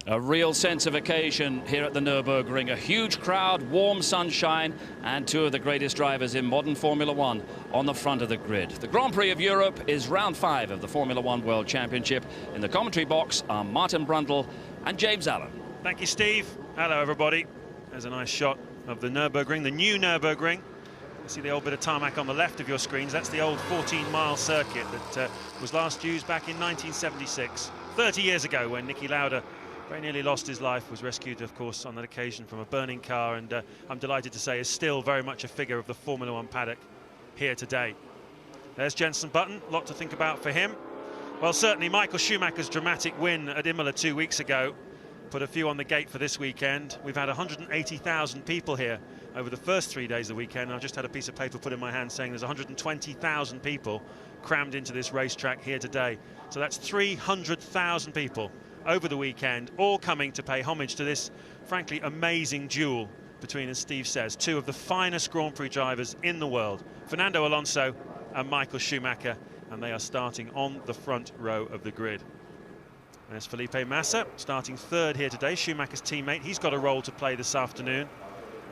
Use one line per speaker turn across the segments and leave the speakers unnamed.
A real sense of occasion here at the Nurburgring. A huge crowd, warm sunshine, and two of the greatest drivers in modern Formula One on the front of the grid. The Grand Prix of Europe is round 5 of the Formula One World Championship. In the commentary box are Martin Brundle and James Allen.
Thank you, Steve. Hello, everybody. There's a nice shot of the Nurburgring, the new Nurburgring. You see the old bit of tarmac on the left of your screens. That's the old 14-mile circuit that was last used back in 1976, 30 years ago, when Niki Lauda very nearly lost his life, was rescued, of course, on that occasion from a burning car, and I'm delighted to say is still very much a figure of the Formula One paddock here today. There's Jenson Button, a lot to think about for him. Well, certainly Michael Schumacher's dramatic win at Imola 2 weeks ago put a few on the gate for this weekend. We've had 180,000 people here over the first 3 days of the weekend. I just had a piece of paper put in my hand saying there's 120,000 people crammed into this racetrack here today. So that's 300,000 people over the weekend, all coming to pay homage to this, frankly, amazing duel between, as Steve says, two of the finest Grand Prix drivers in the world, Fernando Alonso and Michael Schumacher, and they are starting on the front row of the grid. There's Felipe Massa, starting third here today, Schumacher's teammate. He's got a role to play this afternoon.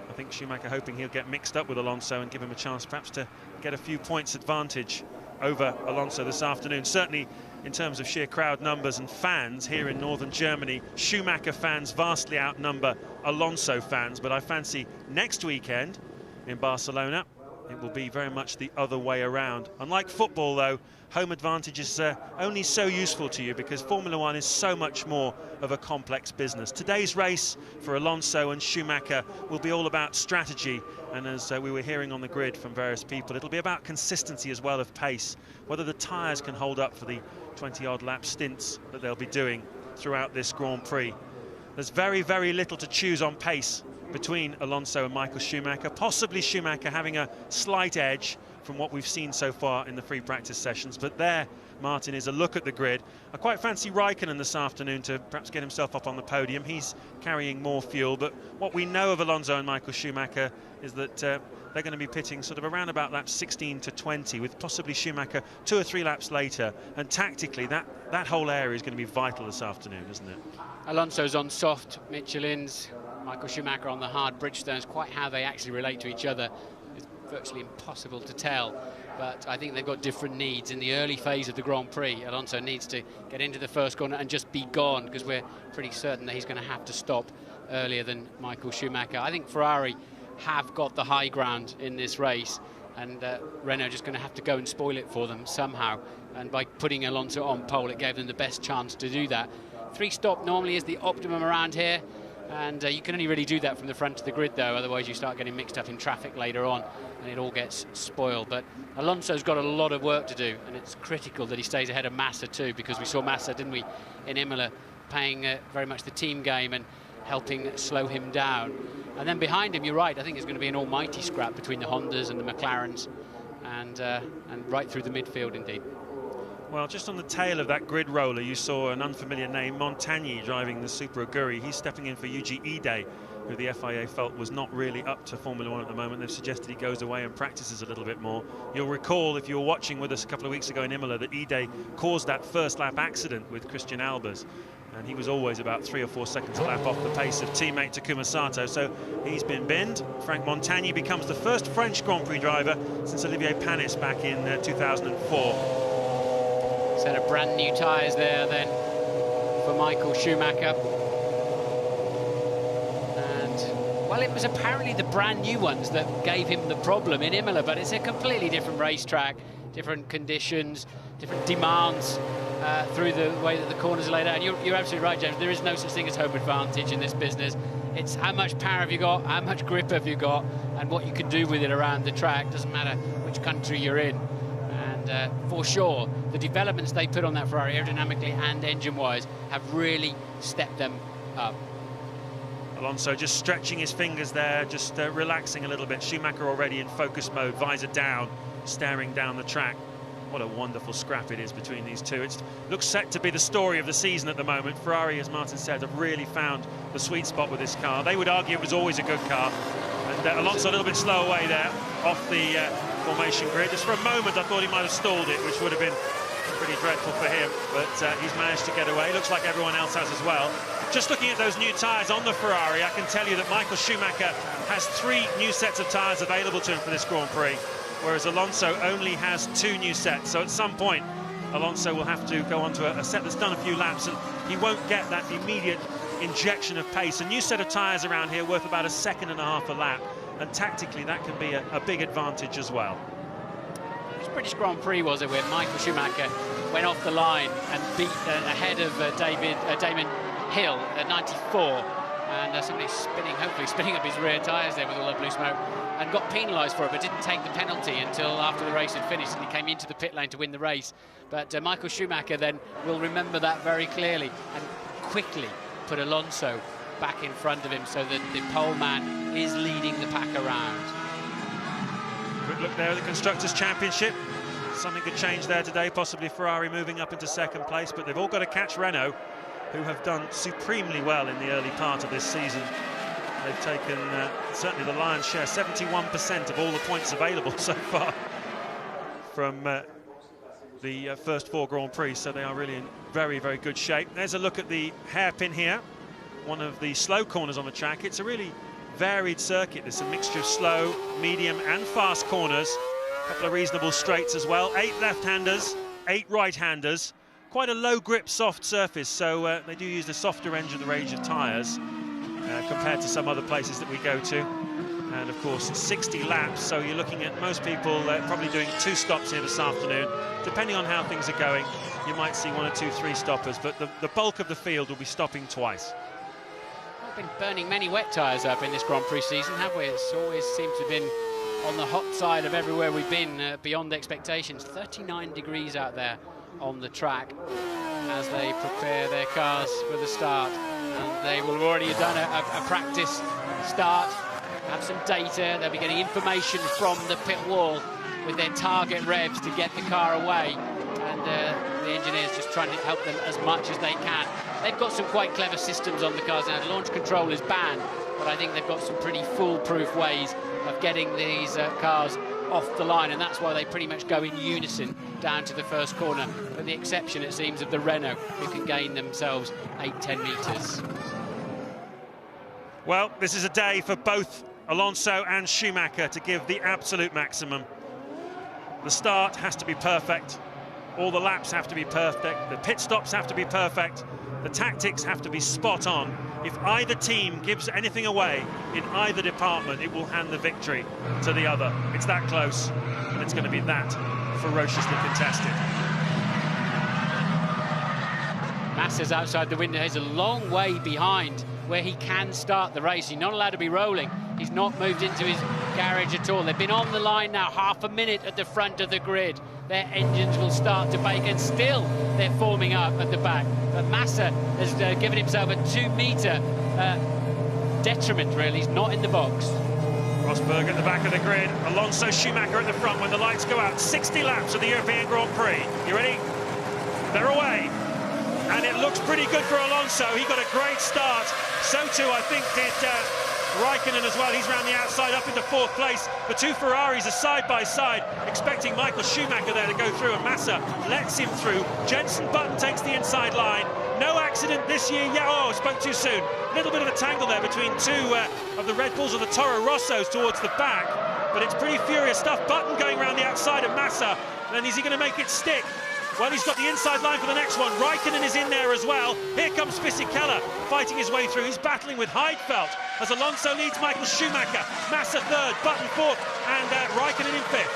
I think Schumacher hoping he'll get mixed up with Alonso and give him a chance perhaps to get a few points advantage over Alonso this afternoon. Certainly, in terms of sheer crowd numbers and fans here in northern Germany, Schumacher fans vastly outnumber Alonso fans, but I fancy next weekend in Barcelona it will be very much the other way around. Unlike football, though, home advantage is only so useful to you because Formula One is so much more of a complex business. Today's race for Alonso and Schumacher will be all about strategy, and as we were hearing on the grid from various people, it'll be about consistency as well of pace, whether the tyres can hold up for the 20-odd lap stints that they'll be doing throughout this Grand Prix. There's very, very little to choose on pace between Alonso and Michael Schumacher, possibly Schumacher having a slight edge from what we've seen so far in the free practice sessions. But there, Martin, is a look at the grid. I quite fancy Raikkonen this afternoon to perhaps get himself up on the podium. He's carrying more fuel, but what we know of Alonso and Michael Schumacher is that they're going to be pitting sort of around about laps 16 to 20, with possibly Schumacher 2 or 3 laps later. And tactically, that whole area is going to be vital this afternoon, isn't it?
Alonso's on soft Michelin's, Michael Schumacher on the hard Bridgestones. Quite how they actually relate to each other is virtually impossible to tell, but I think they've got different needs. In the early phase of the Grand Prix, Alonso needs to get into the first corner and just be gone, because we're pretty certain that he's going to have to stop earlier than Michael Schumacher. I think Ferrari have got the high ground in this race, and Renault just going to have to go and spoil it for them somehow, and by putting Alonso on pole it gave them the best chance to do that. 3-stop normally is the optimum around here, and you can only really do that from the front of the grid, though, otherwise you start getting mixed up in traffic later on and it all gets spoiled. But Alonso's got a lot of work to do, and it's critical that he stays ahead of Massa too, because we saw Massa, didn't we, in Imola, playing very much the team game and helping slow him down. And then behind him, you're right, I think it's going to be an almighty scrap between the Hondas and the McLarens, and right through the midfield indeed.
Well, just on the tail of that grid roller, you saw an unfamiliar name, Montagny, driving the Super Aguri. He's stepping in for Yuji Ide, who the FIA felt was not really up to Formula One at the moment. They've suggested he goes away and practices a little bit more. You'll recall, if you were watching with us a couple of weeks ago in Imola, that Ide caused that first lap accident with Christian Albers, and he was always about 3 or 4 seconds a lap off the pace of teammate Takuma Sato. So he's been binned. Frank Montagny becomes the first French Grand Prix driver since Olivier Panis back in 2004.
Set of brand new tyres there then for Michael Schumacher. And, well, it was apparently the brand new ones that gave him the problem in Imola, but it's a completely different racetrack, different conditions, different demands through the way that the corners are laid out. And you're absolutely right, James, there is no such thing as home advantage in this business. It's how much power have you got, how much grip have you got, and what you can do with it around the track. Doesn't matter which country you're in. And for sure, the developments they put on that Ferrari aerodynamically and engine-wise have really stepped them up.
Alonso just stretching his fingers there, just relaxing a little bit. Schumacher already in focus mode, visor down, staring down the track. What a wonderful scrap it is between these two. It looks set to be the story of the season at the moment. Ferrari, as Martin said, have really found the sweet spot with this car. They would argue it was always a good car. And Alonso a little bit slow away there off the formation grid. Just for a moment I thought he might have stalled it, which would have been pretty dreadful for him, but he's managed to get away. Looks like everyone else has as well. Just looking at those new tyres on the Ferrari, I can tell you that Michael Schumacher has 3 new sets of tyres available to him for this Grand Prix, whereas Alonso only has 2 new sets. So at some point, Alonso will have to go on to a set that's done a few laps, and he won't get that immediate injection of pace. A new set of tyres around here worth about 1.5 seconds a lap, and tactically that can be a big advantage as well.
This British Grand Prix, was it, where Michael Schumacher went off the line and beat ahead of Damon Hill at 94, and hopefully spinning up his rear tyres there with all the blue smoke, and got penalised for it, but didn't take the penalty until after the race had finished, and he came into the pit lane to win the race. But Michael Schumacher then will remember that very clearly and quickly put Alonso back in front of him, so that the pole man is leading the pack around.
Quick look there at the Constructors' Championship. Something could change there today, possibly Ferrari moving up into 2nd place, but they've all got to catch Renault, who have done supremely well in the early part of this season. They've taken certainly the lion's share, 71% of all the points available so far from the first 4 Grand Prix, so they are really in very, very good shape. There's a look at the hairpin here, one of the slow corners on the track. It's a really varied circuit. There's a mixture of slow, medium and fast corners, a couple of reasonable straights as well, 8 left-handers, 8 right-handers. Quite a low grip, soft surface, so they do use the softer end of the range of tyres compared to some other places that we go to. And of course 60 laps, so you're looking at most people probably doing 2 stops here this afternoon. Depending on how things are going, you might see 1 or 2, 3 stoppers, but the bulk of the field will be stopping twice.
We've been burning many wet tyres up in this Grand Prix season, have we? It's always seemed to have been on the hot side of everywhere we've been, beyond expectations. 39 degrees out there on the track as they prepare their cars for the start. And they will have already done a practice start, have some data. They'll be getting information from the pit wall with their target revs to get the car away, and the engineers just trying to help them as much as they can. They've got some quite clever systems on the cars now. Launch control is banned, but I think they've got some pretty foolproof ways of getting these cars off the line, and that's why they pretty much go in unison down to the first corner, with the exception, it seems, of the Renault, who can gain themselves 8-10 metres.
Well, this is a day for both Alonso and Schumacher to give the absolute maximum. The start has to be perfect, all the laps have to be perfect, the pit stops have to be perfect, the tactics have to be spot on. If either team gives anything away in either department, it will hand the victory to the other. It's that close, and it's going to be that ferociously contested.
Massa's outside the window. He's a long way behind where he can start the race. He's not allowed to be rolling. He's not moved into his garage at all. They've been on the line now half a minute at the front of the grid. Their engines will start to bake, and still they're forming up at the back. But Massa has given himself a 2-metre detriment, really. He's not in the box.
Rosberg at the back of the grid. Alonso, Schumacher at the front when the lights go out. 60 laps of the European Grand Prix. You ready? They're away. And it looks pretty good for Alonso. He got a great start. So too, I think, did Raikkonen as well. He's round the outside up into 4th place. The 2 Ferraris are side by side, expecting Michael Schumacher there to go through, and Massa lets him through. Jenson Button takes the inside line. No accident this year yet. Oh, spoke too soon. A little bit of a tangle there between 2 of the Red Bulls or the Toro Rossos towards the back, but it's pretty furious stuff. Button going around the outside of Massa. Then is he going to make it stick? Well, he's got the inside line for the next one. Raikkonen is in there as well. Here comes Fisichella fighting his way through. He's battling with Heidfeld as Alonso leads Michael Schumacher. Massa 3rd, Button 4th, and Raikkonen in 5th.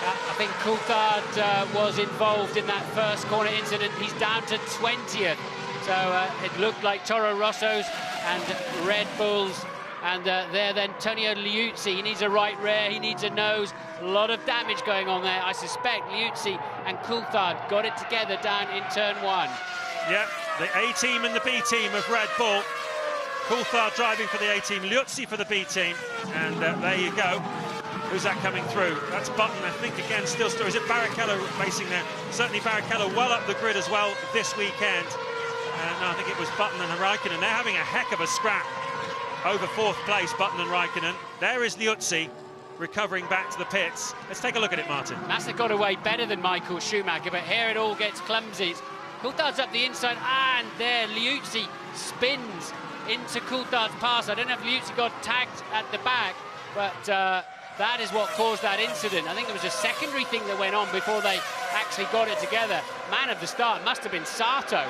I think Coulthard was involved in that first corner incident. He's down to 20th. So it looked like Toro Rossos and Red Bulls. And there then Antonio Liuzzi, he needs a right rear, he needs a nose. A lot of damage going on there. I suspect Liuzzi and Coulthard got it together down in turn 1.
Yeah, the A team and the B team of Red Bull. Coulthard driving for the A team, Liuzzi for the B team. And there you go. Who's that coming through? That's Button, I think, again, still. Is it Barrichello racing there? Certainly Barrichello well up the grid as well this weekend. No, I think it was Button and Raikkonen. They're having a heck of a scrap over 4th place, Button and Raikkonen. There is Liuzzi recovering back to the pits. Let's take a look at it, Martin.
Massa got away better than Michael Schumacher, but here it all gets clumsy. Coulthard's up the inside, and there Liuzzi spins into Coulthard's pass. I don't know if Liuzzi got tagged at the back, but that is what caused that incident. I think there was a secondary thing that went on before they actually got it together. Man of the start must have been Sato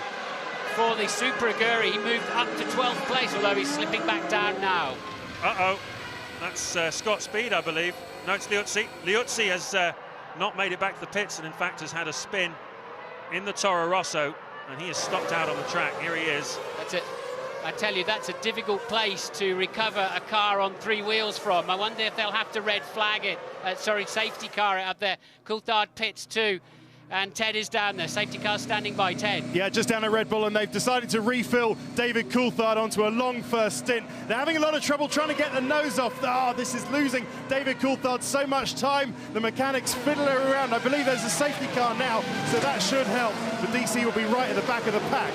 for the Super Aguri. He moved up to 12th place, although he's slipping back down now.
Uh-oh, that's Scott Speed, I believe. No, it's Liuzzi. Liuzzi has not made it back to the pits, and in fact has had a spin in the Toro Rosso, and he has stopped out on the track. Here he is.
That's it. I tell you, that's a difficult place to recover a car on 3 wheels from. I wonder if they'll have to red flag it. Safety car up there. Coulthard pits too. And Ted is down there. Safety car standing by. Ted.
Yeah, just down at Red Bull, and they've decided to refill David Coulthard onto a long first stint. They're having a lot of trouble trying to get the nose off. This is losing David Coulthard so much time. The mechanics fiddle around. I believe there's a safety car now, so that should help. But DC will be right at the back of the pack.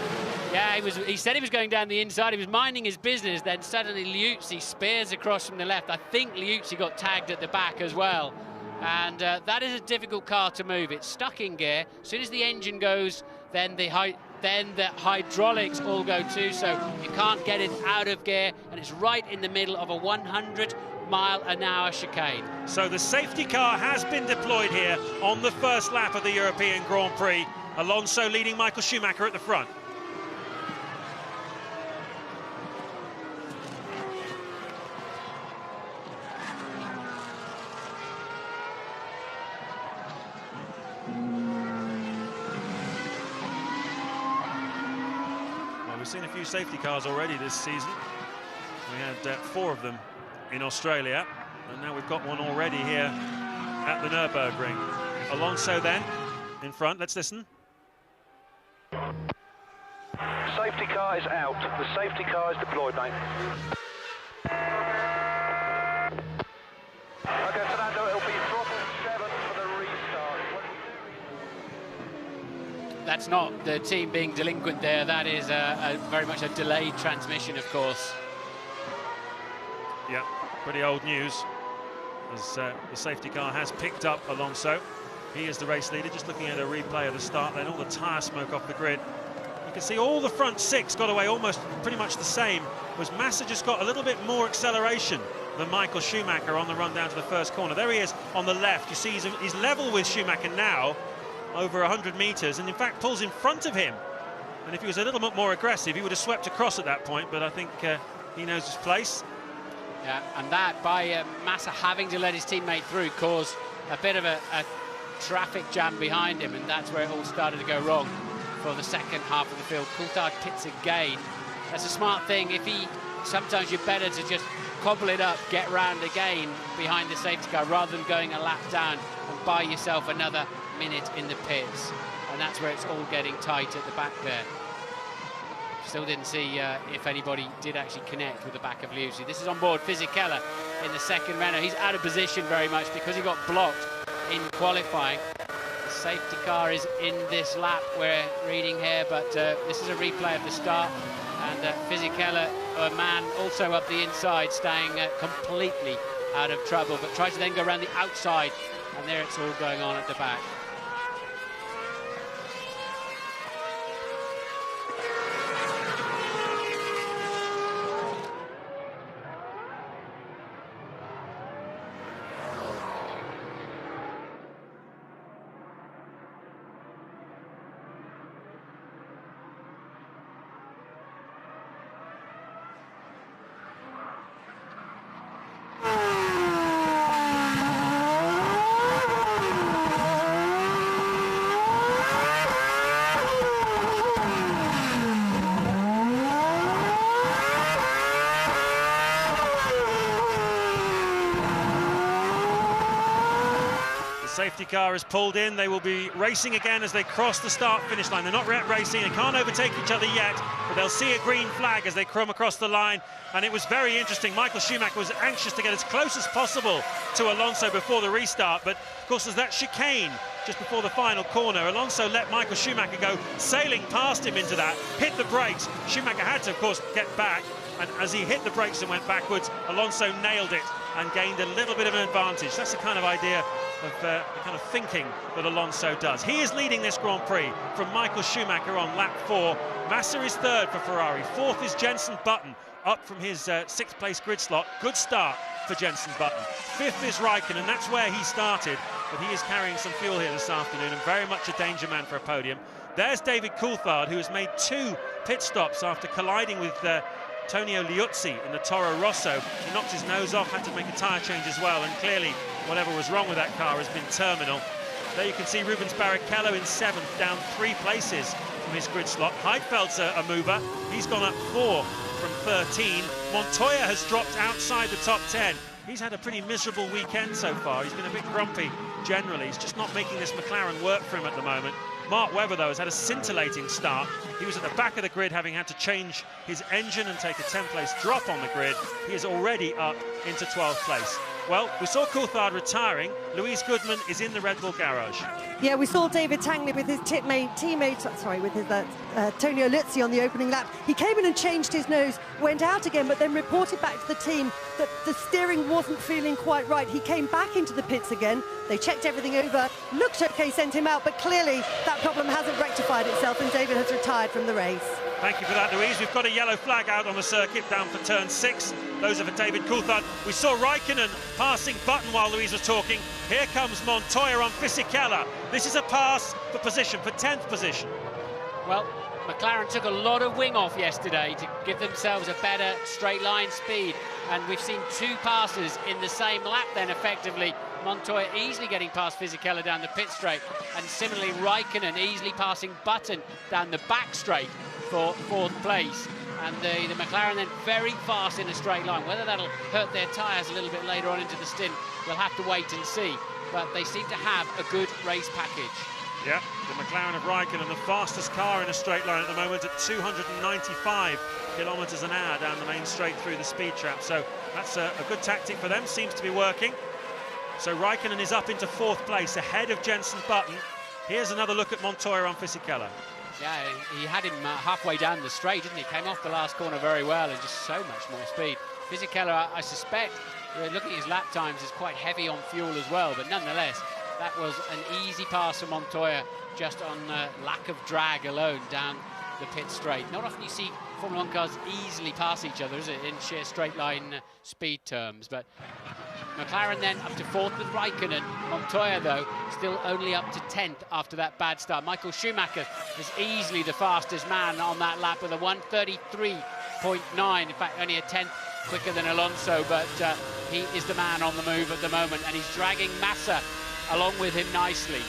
Yeah, he said he was going down the inside. He was minding his business. Then suddenly Liuzzi spears across from the left. I think Liuzzi got tagged at the back as well. And that is a difficult car to move. It's stuck in gear. As soon as the engine goes, then the hydraulics all go too, so you can't get it out of gear, and it's right in the middle of a 100-mile-an-hour chicane.
So the safety car has been deployed here on the first lap of the European Grand Prix. Alonso leading Michael Schumacher at the front. We've seen a few safety cars already this season. We had 4 of them in Australia, and now we've got one already here at the Nurburgring. Alonso then in front. Let's listen.
Safety car is out. The safety car is deployed, mate. Okay, Fernando, it'll be throttle 7 for the restart.
That's not the team being delinquent there. That is very much a delayed transmission, of course.
Yeah, pretty old news, as the safety car has picked up Alonso. He is the race leader. Just looking at a replay of the start, then all the tyre smoke off the grid. You can see all the front 6 got away almost pretty much the same. Was Massa just got a little bit more acceleration than Michael Schumacher on the run down to the first corner. There he is on the left. You see he's level with Schumacher now, over 100 metres, and in fact pulls in front of him. And if he was a little bit more aggressive, he would have swept across at that point, but I think he knows his place.
Yeah, and that, by Massa having to let his teammate through, caused a bit of a traffic jam behind him, and that's where it all started to go wrong for the second half of the field. Coulthard pits again. That's a smart thing. Sometimes you're better to just cobble it up, get round again behind the safety car, rather than going a lap down and buy yourself another minute in the pits. And that's where it's all getting tight at the back there. Still didn't see if anybody did actually connect with the back of Liuzzi. This is on board Fisichella in the second Renault. He's out of position very much because he got blocked in qualifying. The safety car is in this lap we're reading here, but this is a replay of the start. And Fisichella, a man also up the inside, staying completely out of trouble, but tries to then go around the outside, and there it's all going on at the back.
Safety car is pulled in. They will be racing again as they cross the start-finish line. They're not yet racing. They can't overtake each other yet, but they'll see a green flag as they come across the line. And it was very interesting. Michael Schumacher was anxious to get as close as possible to Alonso before the restart, but of course there's that chicane just before the final corner. Alonso let Michael Schumacher go sailing past him into that, hit the brakes. Schumacher had to, of course, get back, and as he hit the brakes and went backwards, Alonso nailed it and gained a little bit of an advantage. That's the kind of idea of the kind of thinking that Alonso does. He is leading this Grand Prix from Michael Schumacher on lap 4. Massa is third for Ferrari. Fourth is Jenson Button, up from his sixth place grid slot. Good start for Jenson Button. Fifth is Raikkonen, that's where he started, but he is carrying some fuel here this afternoon and very much a danger man for a podium. There's David Coulthard, who has made 2 pit stops after colliding with Antonio Liuzzi in the Toro Rosso. He knocked his nose off, had to make a tyre change as well, and clearly whatever was wrong with that car has been terminal. There you can see Rubens Barrichello in 7th, down 3 places from his grid slot. Heidfeld's a mover. He's gone up 4 from 13. Montoya has dropped outside the top 10. He's had a pretty miserable weekend so far. He's been a bit grumpy generally. He's just not making this McLaren work for him at the moment. Mark Webber, though, has had a scintillating start. He was at the back of the grid, having had to change his engine and take a 10th-place drop on the grid. He is already up into 12th place. Well, we saw Coulthard retiring. Louise Goodman is in the Red Bull garage.
Yeah, we saw David Tangley with his teammate, Antonio Liuzzi on the opening lap. He came in and changed his nose, went out again, but then reported back to the team that the steering wasn't feeling quite right. He came back into the pits again. They checked everything over, looked okay, sent him out, but clearly that problem hasn't rectified itself, and David has retired from the race.
Thank you for that, Louise. We've got a yellow flag out on the circuit down for turn 6. Those are for David Coulthard. We saw Raikkonen passing Button while Louise was talking. Here comes Montoya on Fisichella. This is a pass for position, for 10th position.
Well, McLaren took a lot of wing off yesterday to give themselves a better straight line speed, and we've seen 2 passes in the same lap then effectively. Montoya easily getting past Fisichella down the pit straight, and similarly Raikkonen easily passing Button down the back straight for 4th place. And the McLaren then very fast in a straight line. Whether that'll hurt their tyres a little bit later on into the stint, we'll have to wait and see. But they seem to have a good race package.
Yeah, the McLaren of Raikkonen, the fastest car in a straight line at the moment at 295 kilometres an hour down the main straight through the speed trap. So that's a good tactic for them, seems to be working. So Raikkonen is up into 4th place, ahead of Jenson Button. Here's another look at Montoya on Fisichella.
Yeah, he had him halfway down the straight, didn't he? Came off the last corner very well and just so much more speed. Fisichella, I suspect, looking at his lap times, is quite heavy on fuel as well, but nonetheless, that was an easy pass for Montoya, just on lack of drag alone down the pit straight. Not often you see Formula 1 cars easily pass each other, is it, in sheer straight line speed terms, but McLaren then up to 4th with Raikkonen. Montoya, though, still only up to 10th after that bad start. Michael Schumacher is easily the fastest man on that lap with a 1:33.9. In fact, only a 10th quicker than Alonso, but he is the man on the move at the moment, and he's dragging Massa along with him nicely.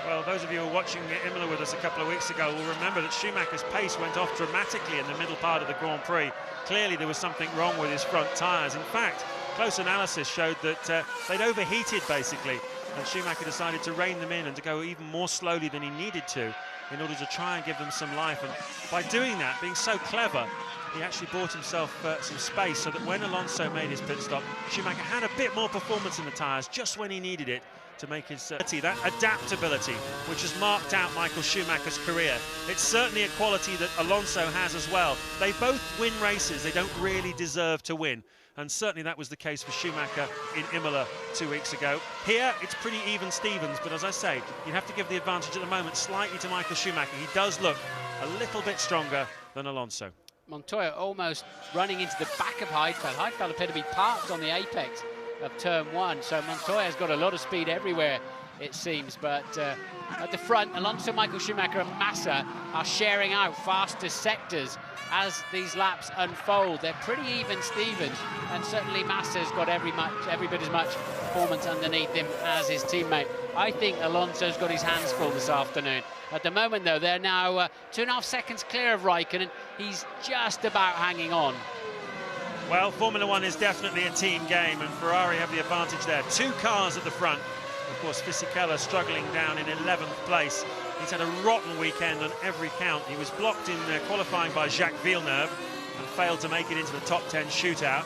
Well, those of you who were watching Imola with us a couple of weeks ago will remember that Schumacher's pace went off dramatically in the middle part of the Grand Prix. Clearly there was something wrong with his front tyres. In fact, close analysis showed that they'd overheated basically, and Schumacher decided to rein them in and to go even more slowly than he needed to in order to try and give them some life. And by doing that, being so clever, he actually bought himself some space so that when Alonso made his pit stop, Schumacher had a bit more performance in the tyres just when he needed it to make his that adaptability which has marked out Michael Schumacher's career. It's certainly a quality that Alonso has as well. They both win races they don't really deserve to win, and certainly that was the case for Schumacher in Imola 2 weeks ago. Here it's pretty even Stevens, but as I say, you have to give the advantage at the moment slightly to Michael Schumacher. He does look a little bit stronger than Alonso.
Montoya almost running into the back of Heidfeld. Heidfeld appeared to be parked on the apex of turn 1, so Montoya's got a lot of speed everywhere, it seems, but at the front, Alonso, Michael Schumacher and Massa are sharing out fastest sectors as these laps unfold. They're pretty even Stevens, and certainly Massa's got every bit as much performance underneath him as his teammate. I think Alonso's got his hands full this afternoon. At the moment, though, they're now 2.5 seconds clear of Raikkonen. He's just about hanging on.
Well, Formula 1 is definitely a team game, and Ferrari have the advantage there. 2 cars at the front. Of course, Fisichella struggling down in 11th place. He's had a rotten weekend on every count. He was blocked in qualifying by Jacques Villeneuve and failed to make it into the top 10 shootout.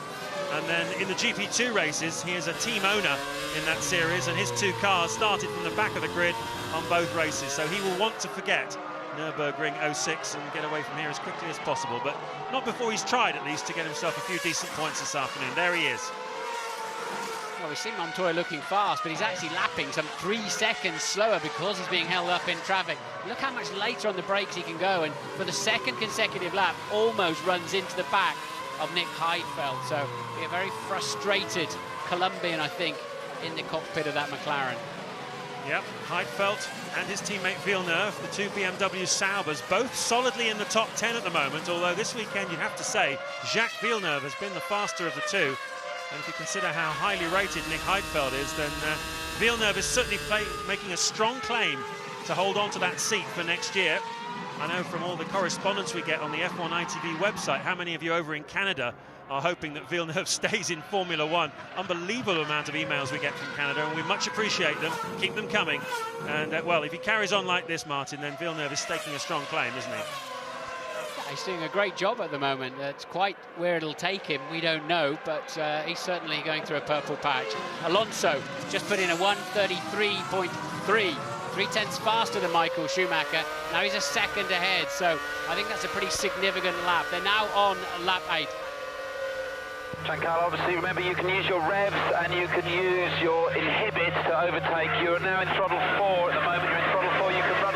And then in the GP2 races, he is a team owner in that series, and his 2 cars started from the back of the grid on both races. So he will want to forget Nurburgring 06 and get away from here as quickly as possible, but not before he's tried at least to get himself a few decent points this afternoon. There he is.
Well, we've seen Montoya looking fast, but he's actually lapping some 3 seconds slower because he's being held up in traffic. Look how much later on the brakes he can go, and for the second consecutive lap, almost runs into the back of Nick Heidfeld. So, be a very frustrated Colombian, I think, in the cockpit of that McLaren.
Yep, Heidfeld and his teammate Villeneuve, the two BMW Saubers, both solidly in the top 10 at the moment, although this weekend you'd have to say Jacques Villeneuve has been the faster of the two. And if you consider how highly rated Nick Heidfeld is, then Villeneuve is certainly making a strong claim to hold on to that seat for next year. I know from all the correspondence we get on the F1 ITV website, how many of you over in Canada are hoping that Villeneuve stays in Formula One. Unbelievable amount of emails we get from Canada, and we much appreciate them. Keep them coming. And, well, if he carries on like this, Martin, then Villeneuve is staking a strong claim, isn't he?
Yeah, he's doing a great job at the moment. It's quite where it'll take him, we don't know, but he's certainly going through a purple patch. Alonso just put in a 1:33.3. 3/10 faster than Michael Schumacher. Now he's a second ahead, so I think that's a pretty significant lap. They're now on lap 8.
Giancarlo, obviously, remember, you can use your revs and you can use your inhibit to overtake. You're now in throttle 4 at the moment. You're in throttle 4. You can run.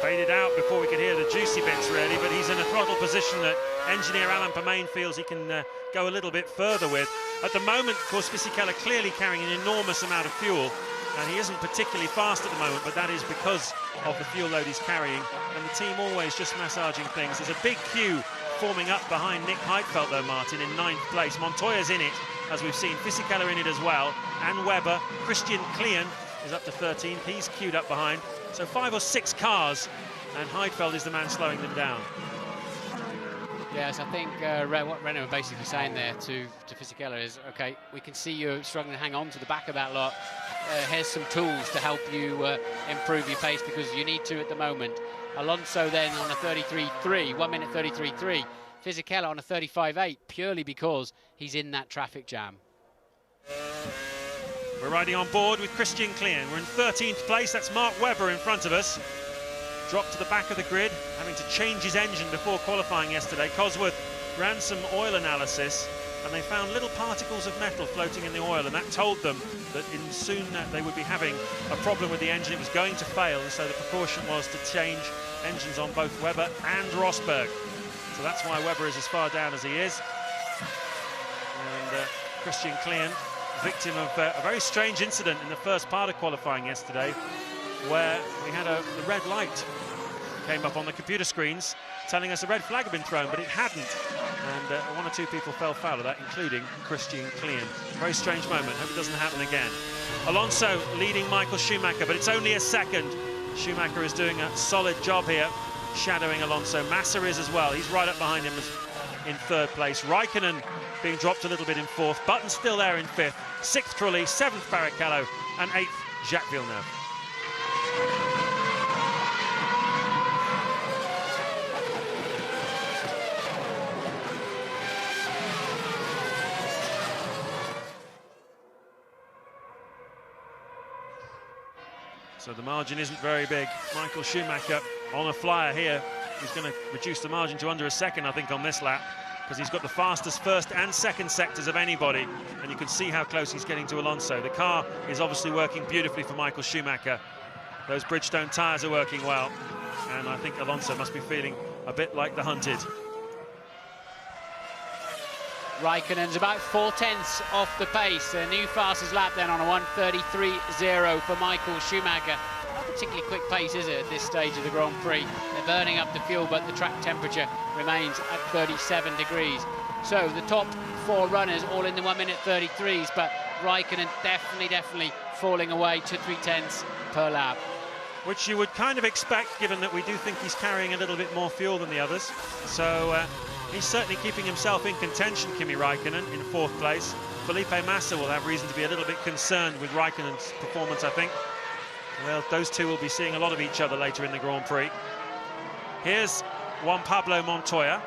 Faded out before we could hear the juicy bits, really, but he's in a throttle position that engineer Alan Permain feels he can go a little bit further with. At the moment, of course, Fisichella clearly carrying an enormous amount of fuel, and he isn't particularly fast at the moment, but that is because of the fuel load he's carrying, and the team always just massaging things. There's a big queue forming up behind Nick Heidfeld, though, Martin, in 9th place. Montoya's in it, as we've seen. Fisichella in it as well, and Webber. Christian Klein is up to 13th. He's queued up behind. So 5 or 6 cars, and Heidfeld is the man slowing them down.
Yes, I think what Renault are basically saying there to Fisichella is, OK, we can see you're struggling to hang on to the back of that lot. Here's some tools to help you improve your pace, because you need to at the moment. Alonso then on a 33.3, 1:33.3. Fisichella on a 35.8, purely because he's in that traffic jam.
We're riding on board with Christian Klein. We're in 13th place. That's Mark Webber in front of us. Dropped to the back of the grid, having to change his engine before qualifying yesterday. Cosworth ran some oil analysis, and they found little particles of metal floating in the oil, and that told them that soon they would be having a problem with the engine. It was going to fail, and so the precaution was to change engines on both Webber and Rosberg. So that's why Webber is as far down as he is. And Christian Klein, victim of a very strange incident in the first part of qualifying yesterday, where we had the red light came up on the computer screens telling us a red flag had been thrown, but it hadn't. And 1 or 2 people fell foul of that, including Christian Klein. Very strange moment. Hope it doesn't happen again. Alonso leading Michael Schumacher, but it's only a second. Schumacher is doing a solid job here, shadowing Alonso. Massa is as well. He's right up behind him in 3rd place. Raikkonen being dropped a little bit in 4th. Button still there in 5th. 6th Trulli, 7th Barrichello, and 8th Jacques Villeneuve. So the margin isn't very big. Michael Schumacher on a flyer here. He's going to reduce the margin to under a second, I think, on this lap, because he's got the fastest first and second sectors of anybody, and you can see how close he's getting to Alonso. The car is obviously working beautifully for Michael Schumacher. Those Bridgestone tyres are working well, and I think Alonso must be feeling a bit like the hunted.
Raikkonen's about 4/10 off the pace. A new fastest lap then on a 1:33.0 for Michael Schumacher. Not particularly quick pace, is it, at this stage of the Grand Prix? They're burning up the fuel, but the track temperature remains at 37 degrees. So the top 4 runners all in the 1:33s, but Raikkonen definitely falling away to 3/10 per lap.
Which you would kind of expect, given that we do think he's carrying a little bit more fuel than the others. So he's certainly keeping himself in contention, Kimi Raikkonen, in 4th place. Felipe Massa will have reason to be a little bit concerned with Raikkonen's performance, I think. Well, those two will be seeing a lot of each other later in the Grand Prix. Here's Juan Pablo Montoya,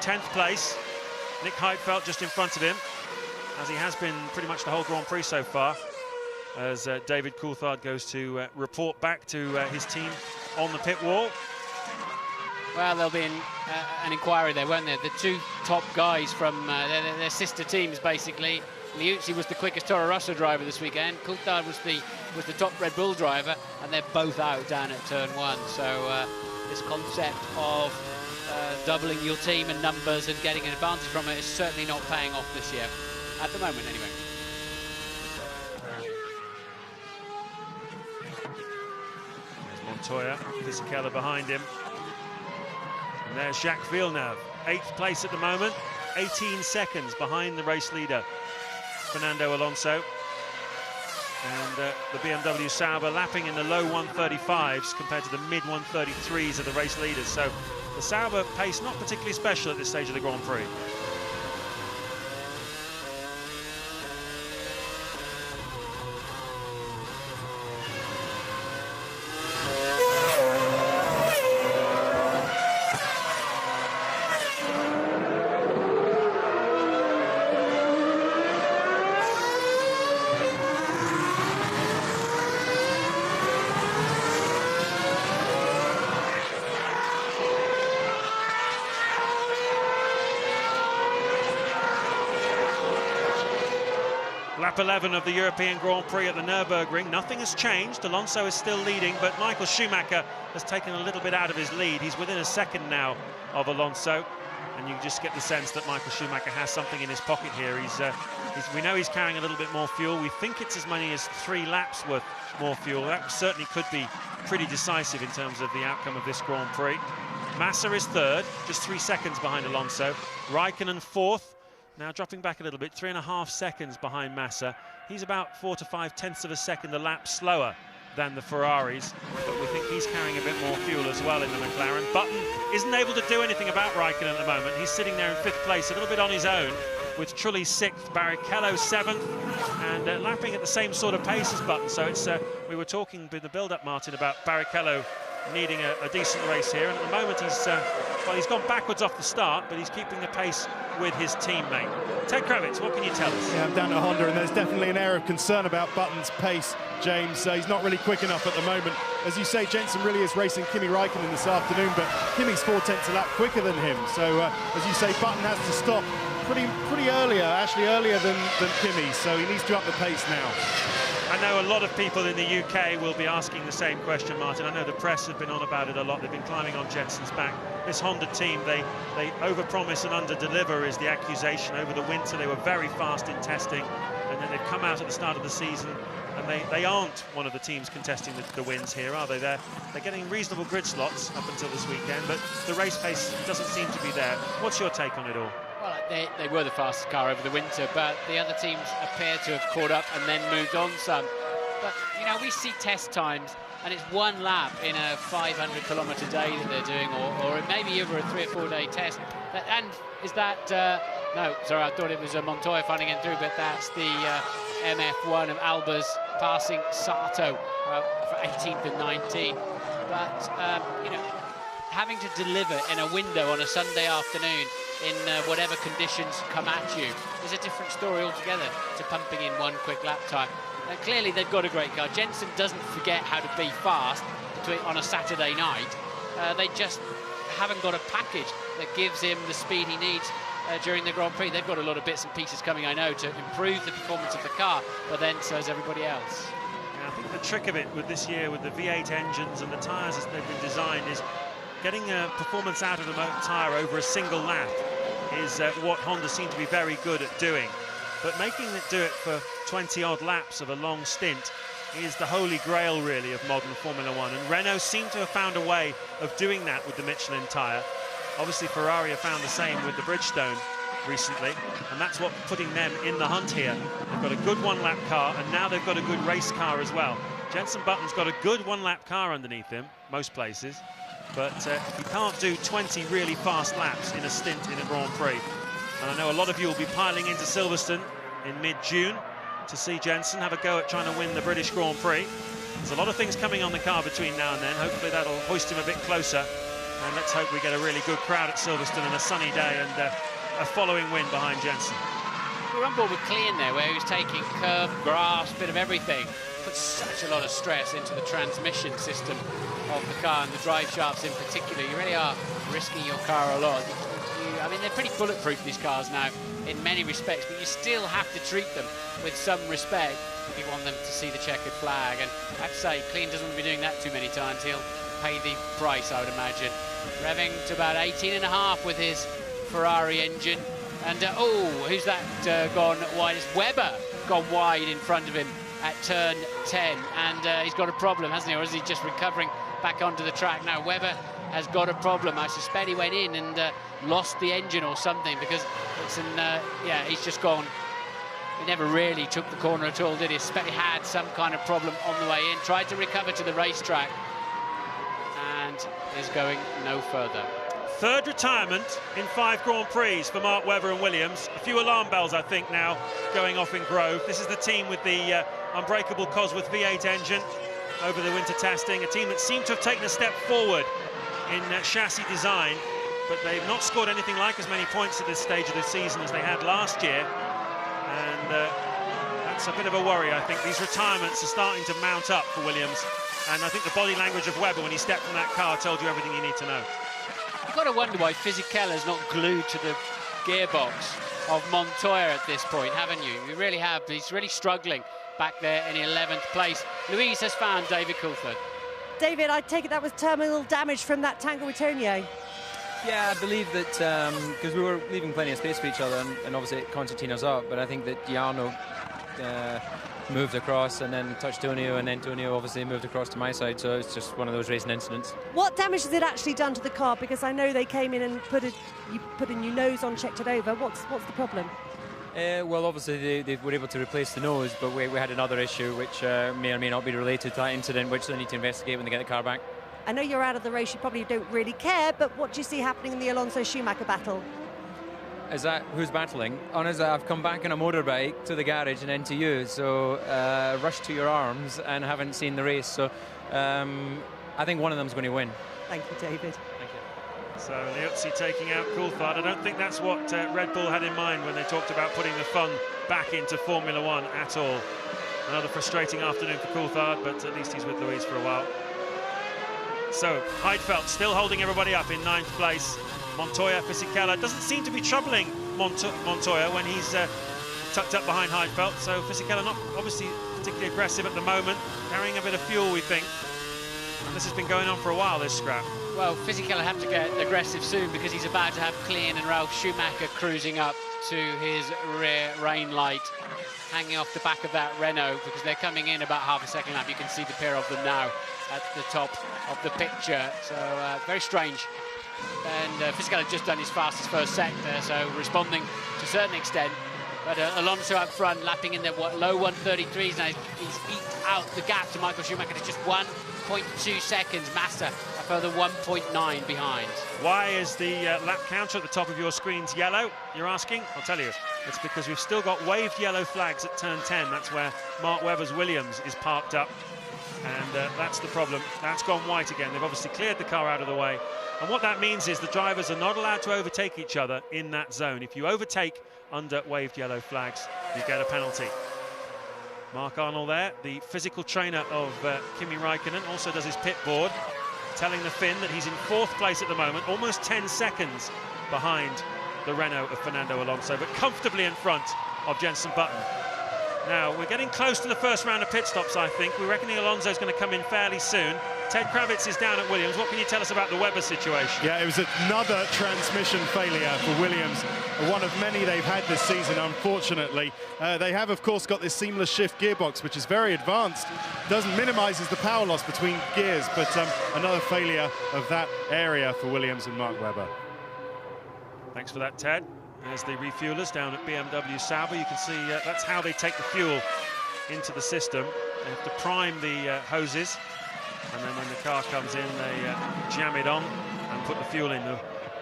10th place. Nick Heidfeld just in front of him, as he has been pretty much the whole Grand Prix so far. as David Coulthard goes to report back to his team on the pit wall.
Well, there'll be an inquiry there, won't there? The two top guys from their sister teams, basically. Liuzzi was the quickest Toro Rosso driver this weekend. Coulthard was the top Red Bull driver, and they're both out down at turn 1. So this concept of doubling your team and numbers and getting an advantage from it is certainly not paying off this year, at the moment anyway.
There's Montoya, Fisichella behind him. And there's Jacques Villeneuve, 8th place at the moment, 18 seconds behind the race leader, Fernando Alonso. And the BMW Sauber lapping in the low 135s compared to the mid 133s of the race leaders. So the Sauber pace not particularly special at this stage of the Grand Prix. Lap 11 of the European Grand Prix at the Nurburgring. Nothing has changed. Alonso is still leading, but Michael Schumacher has taken a little bit out of his lead. He's within a second now of Alonso, and you just get the sense that Michael Schumacher has something in his pocket here. We know he's carrying a little bit more fuel. We think it's as many as 3 laps worth more fuel. That certainly could be pretty decisive in terms of the outcome of this Grand Prix. Massa is 3rd, just 3 seconds behind Alonso. Raikkonen 4th. Now dropping back a little bit, 3.5 seconds behind Massa. He's about 4 to 5 tenths of a second a lap slower than the Ferraris, but we think he's carrying a bit more fuel as well in the McLaren. Button isn't able to do anything about Raikkonen at the moment. He's sitting there in 5th place, a little bit on his own, with Trulli 6th, Barrichello 7th, and lapping at the same sort of pace as Button. So it's we were talking with the build-up, Martin, about Barrichello needing a decent race here, and at the moment he's gone backwards off the start, but he's keeping the pace with his teammate. Ted Kravitz, what can you tell us?
Yeah, I'm down at Honda, and there's definitely an air of concern about Button's pace, James. He's not really quick enough at the moment. As you say, Jensen really is racing Kimi Raikkonen this afternoon, but Kimi's 4 tenths a lap quicker than him. So, as you say, Button has to stop pretty earlier, actually earlier than Kimi, so he needs to up the pace now.
I know a lot of people in the UK will be asking the same question, Martin. I know the press have been on about it a lot. They've been climbing on Jensen's back. This Honda team, they overpromise and underdeliver is the accusation. Over the winter, they were very fast in testing, and then they've come out at the start of the season, and they aren't one of the teams contesting the wins here, are they? They're getting reasonable grid slots up until this weekend, but the race pace doesn't seem to be there. What's your take on it all?
Well, they were the fastest car over the winter, but the other teams appear to have caught up and then moved on some. But, you know, we see test times, and it's 1 lap in a 500-kilometre day that they're doing, or it may be over a 3 or 4 day test. And is that... no, sorry, I thought it was Montoya finding it through, but that's the MF1 of Albers passing Sato for 18th and 19th. But, you know, having to deliver in a window on a Sunday afternoon in whatever conditions come at you is a different story altogether to pumping in 1 quick lap time. And clearly they've got a great car. Jensen doesn't forget how to be fast on a Saturday night. They just haven't got a package that gives him the speed he needs during the Grand Prix. They've got a lot of bits and pieces coming, I know, to improve the performance of the car, but then so has everybody else.
Yeah, I think the trick of it with this year, with the V8 engines and the tyres as they've been designed, is getting performance out of the tyre over a single lap is what Honda seem to be very good at doing. But making it do it for 20-odd laps of a long stint is the holy grail, really, of modern Formula One. And Renault seem to have found a way of doing that with the Michelin tyre. Obviously, Ferrari have found the same with the Bridgestone recently, and that's what putting them in the hunt here. They've got a good 1-lap car, and now they've got a good race car as well. Jenson Button's got a good 1-lap car underneath him, most places. But he can't do 20 really fast laps in a stint in a Grand Prix. And I know a lot of you will be piling into Silverstone in mid-June to see Jenson have a go at trying to win the British Grand Prix. There's a lot of things coming on the car between now and then. Hopefully that'll hoist him a bit closer. And let's hope we get a really good crowd at Silverstone and a sunny day and a following win behind Jenson.
We were on board with Clean there, where he was taking curve, grass, bit of everything. Put such a lot of stress into the transmission system of the car, and the drive shafts in particular. You really are risking your car a lot. I mean, they're pretty bulletproof, these cars now, in many respects, but you still have to treat them with some respect if you want them to see the checkered flag. And I have to say, Clean doesn't want to be doing that too many times. He'll pay the price, I would imagine. Revving to about 18.5 with his Ferrari engine. And, oh, who's that gone wide? It's Webber gone wide in front of him at turn 10. And he's got a problem, hasn't he? Or is he just recovering back onto the track? Now, Webber has got a problem. I suspect he went in and lost the engine or something, because it's an, yeah, he's just gone. He never really took the corner at all, did he? I suspect he had some kind of problem on the way in. Tried to recover to the racetrack and is going no further.
Third retirement in 5 Grand Prix for Mark Webber and Williams. A few alarm bells, I think, now going off in Grove. This is the team with the unbreakable Cosworth V8 engine over the winter testing. A team that seemed to have taken a step forward in chassis design, but they've not scored anything like as many points at this stage of the season as they had last year. And that's a bit of a worry, I think. These retirements are starting to mount up for Williams. And I think the body language of Webber when he stepped from that car told you everything you need to know.
You've got to wonder why Fisichella's not glued to the gearbox of Montoya at this point, haven't you? You really have. He's really struggling back there in 11th place. Louise has found David Coulthard.
David, I take it that was terminal damage from that tangle with Tonier.
Yeah, I believe that because we were leaving plenty of space for each other, and obviously Constantino's up, but I think that Giano moved across and then touched Tonio, and then Tonio obviously moved across to my side, so it's just one of those racing incidents. What
damage has it actually done to the car? Because I know they came in and you put a new nose on, checked it over. What's the problem?
Well, obviously they were able to replace the nose, but we had another issue which may or may not be related to that incident, which they need to investigate when they get the car back.
I know you're out of the race, you probably don't really care, but what do you see happening in the Alonso-Schumacher battle?
Is that who's battling? Honestly, I've come back on a motorbike to the garage and then to you, so rush to your arms and haven't seen the race, so I think one of them's going to win.
Thank you, David.
Thank you.
So Liuzzi taking out Coulthard. I don't think that's what Red Bull had in mind when they talked about putting the fun back into Formula One at all. Another frustrating afternoon for Coulthard, but at least he's with Louise for a while. So Heidfeld still holding everybody up in 9th place. Montoya, Fisichella doesn't seem to be troubling Montoya when he's tucked up behind Heidfeld. So Fisichella not obviously particularly aggressive at the moment, carrying a bit of fuel, we think. And this has been going on for a while, this scrap.
Well, Fisichella have to get aggressive soon, because he's about to have Klein and Ralf Schumacher cruising up to his rear rain light, hanging off the back of that Renault, because they're coming in about half a second lap. You can see the pair of them now at the top of the picture. So very strange. And Fisichella just done his fastest first sector, so responding to a certain extent. But Alonso up front, lapping in the low 133s now. He's eked out the gap to Michael Schumacher to just 1.2 seconds. Massa a further 1.9 behind.
Why is the lap counter at the top of your screens yellow, you're asking? I'll tell you. It's because we've still got waved yellow flags at turn 10. That's where Mark Webber's Williams is parked up. And that's the problem. That's gone white again. They've obviously cleared the car out of the way. And what that means is the drivers are not allowed to overtake each other in that zone. If you overtake under waved yellow flags, you get a penalty. Mark Arnold there, the physical trainer of Kimi Raikkonen, also does his pit board, telling the Finn that he's in 4th place at the moment, almost 10 seconds behind the Renault of Fernando Alonso, but comfortably in front of Jenson Button. Now, we're getting close to the first round of pit stops, I think. We're reckoning Alonso's going to come in fairly soon. Ted Kravitz is down at Williams. What can you tell us about the Webber situation?
Yeah, it was another transmission failure for Williams, one of many they've had this season, unfortunately. They have, of course, got this seamless shift gearbox, which is very advanced. minimises the power loss between gears, but another failure of that area for Williams and Mark Webber.
Thanks for that, Ted. There's the refuelers down at BMW Sauber. You can see that's how they take the fuel into the system. They have to prime the hoses, and then when the car comes in, they jam it on and put the fuel in. The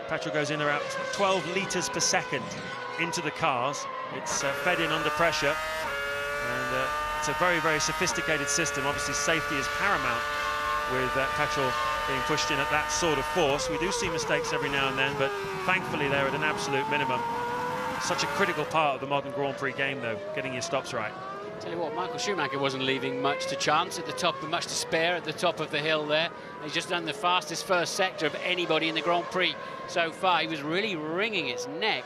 petrol goes in around 12 litres per second into the cars. It's fed in under pressure, and it's a very, very sophisticated system. Obviously, safety is paramount with petrol being pushed in at that sort of force. We do see mistakes every now and then, but thankfully they're at an absolute minimum. Such a critical part of the modern Grand Prix game, though, getting your stops right.
Tell you what, Michael Schumacher wasn't leaving much to chance at the top, much to spare at the top of the hill there. He's just done the fastest first sector of anybody in the Grand Prix so far. He was really wringing his neck.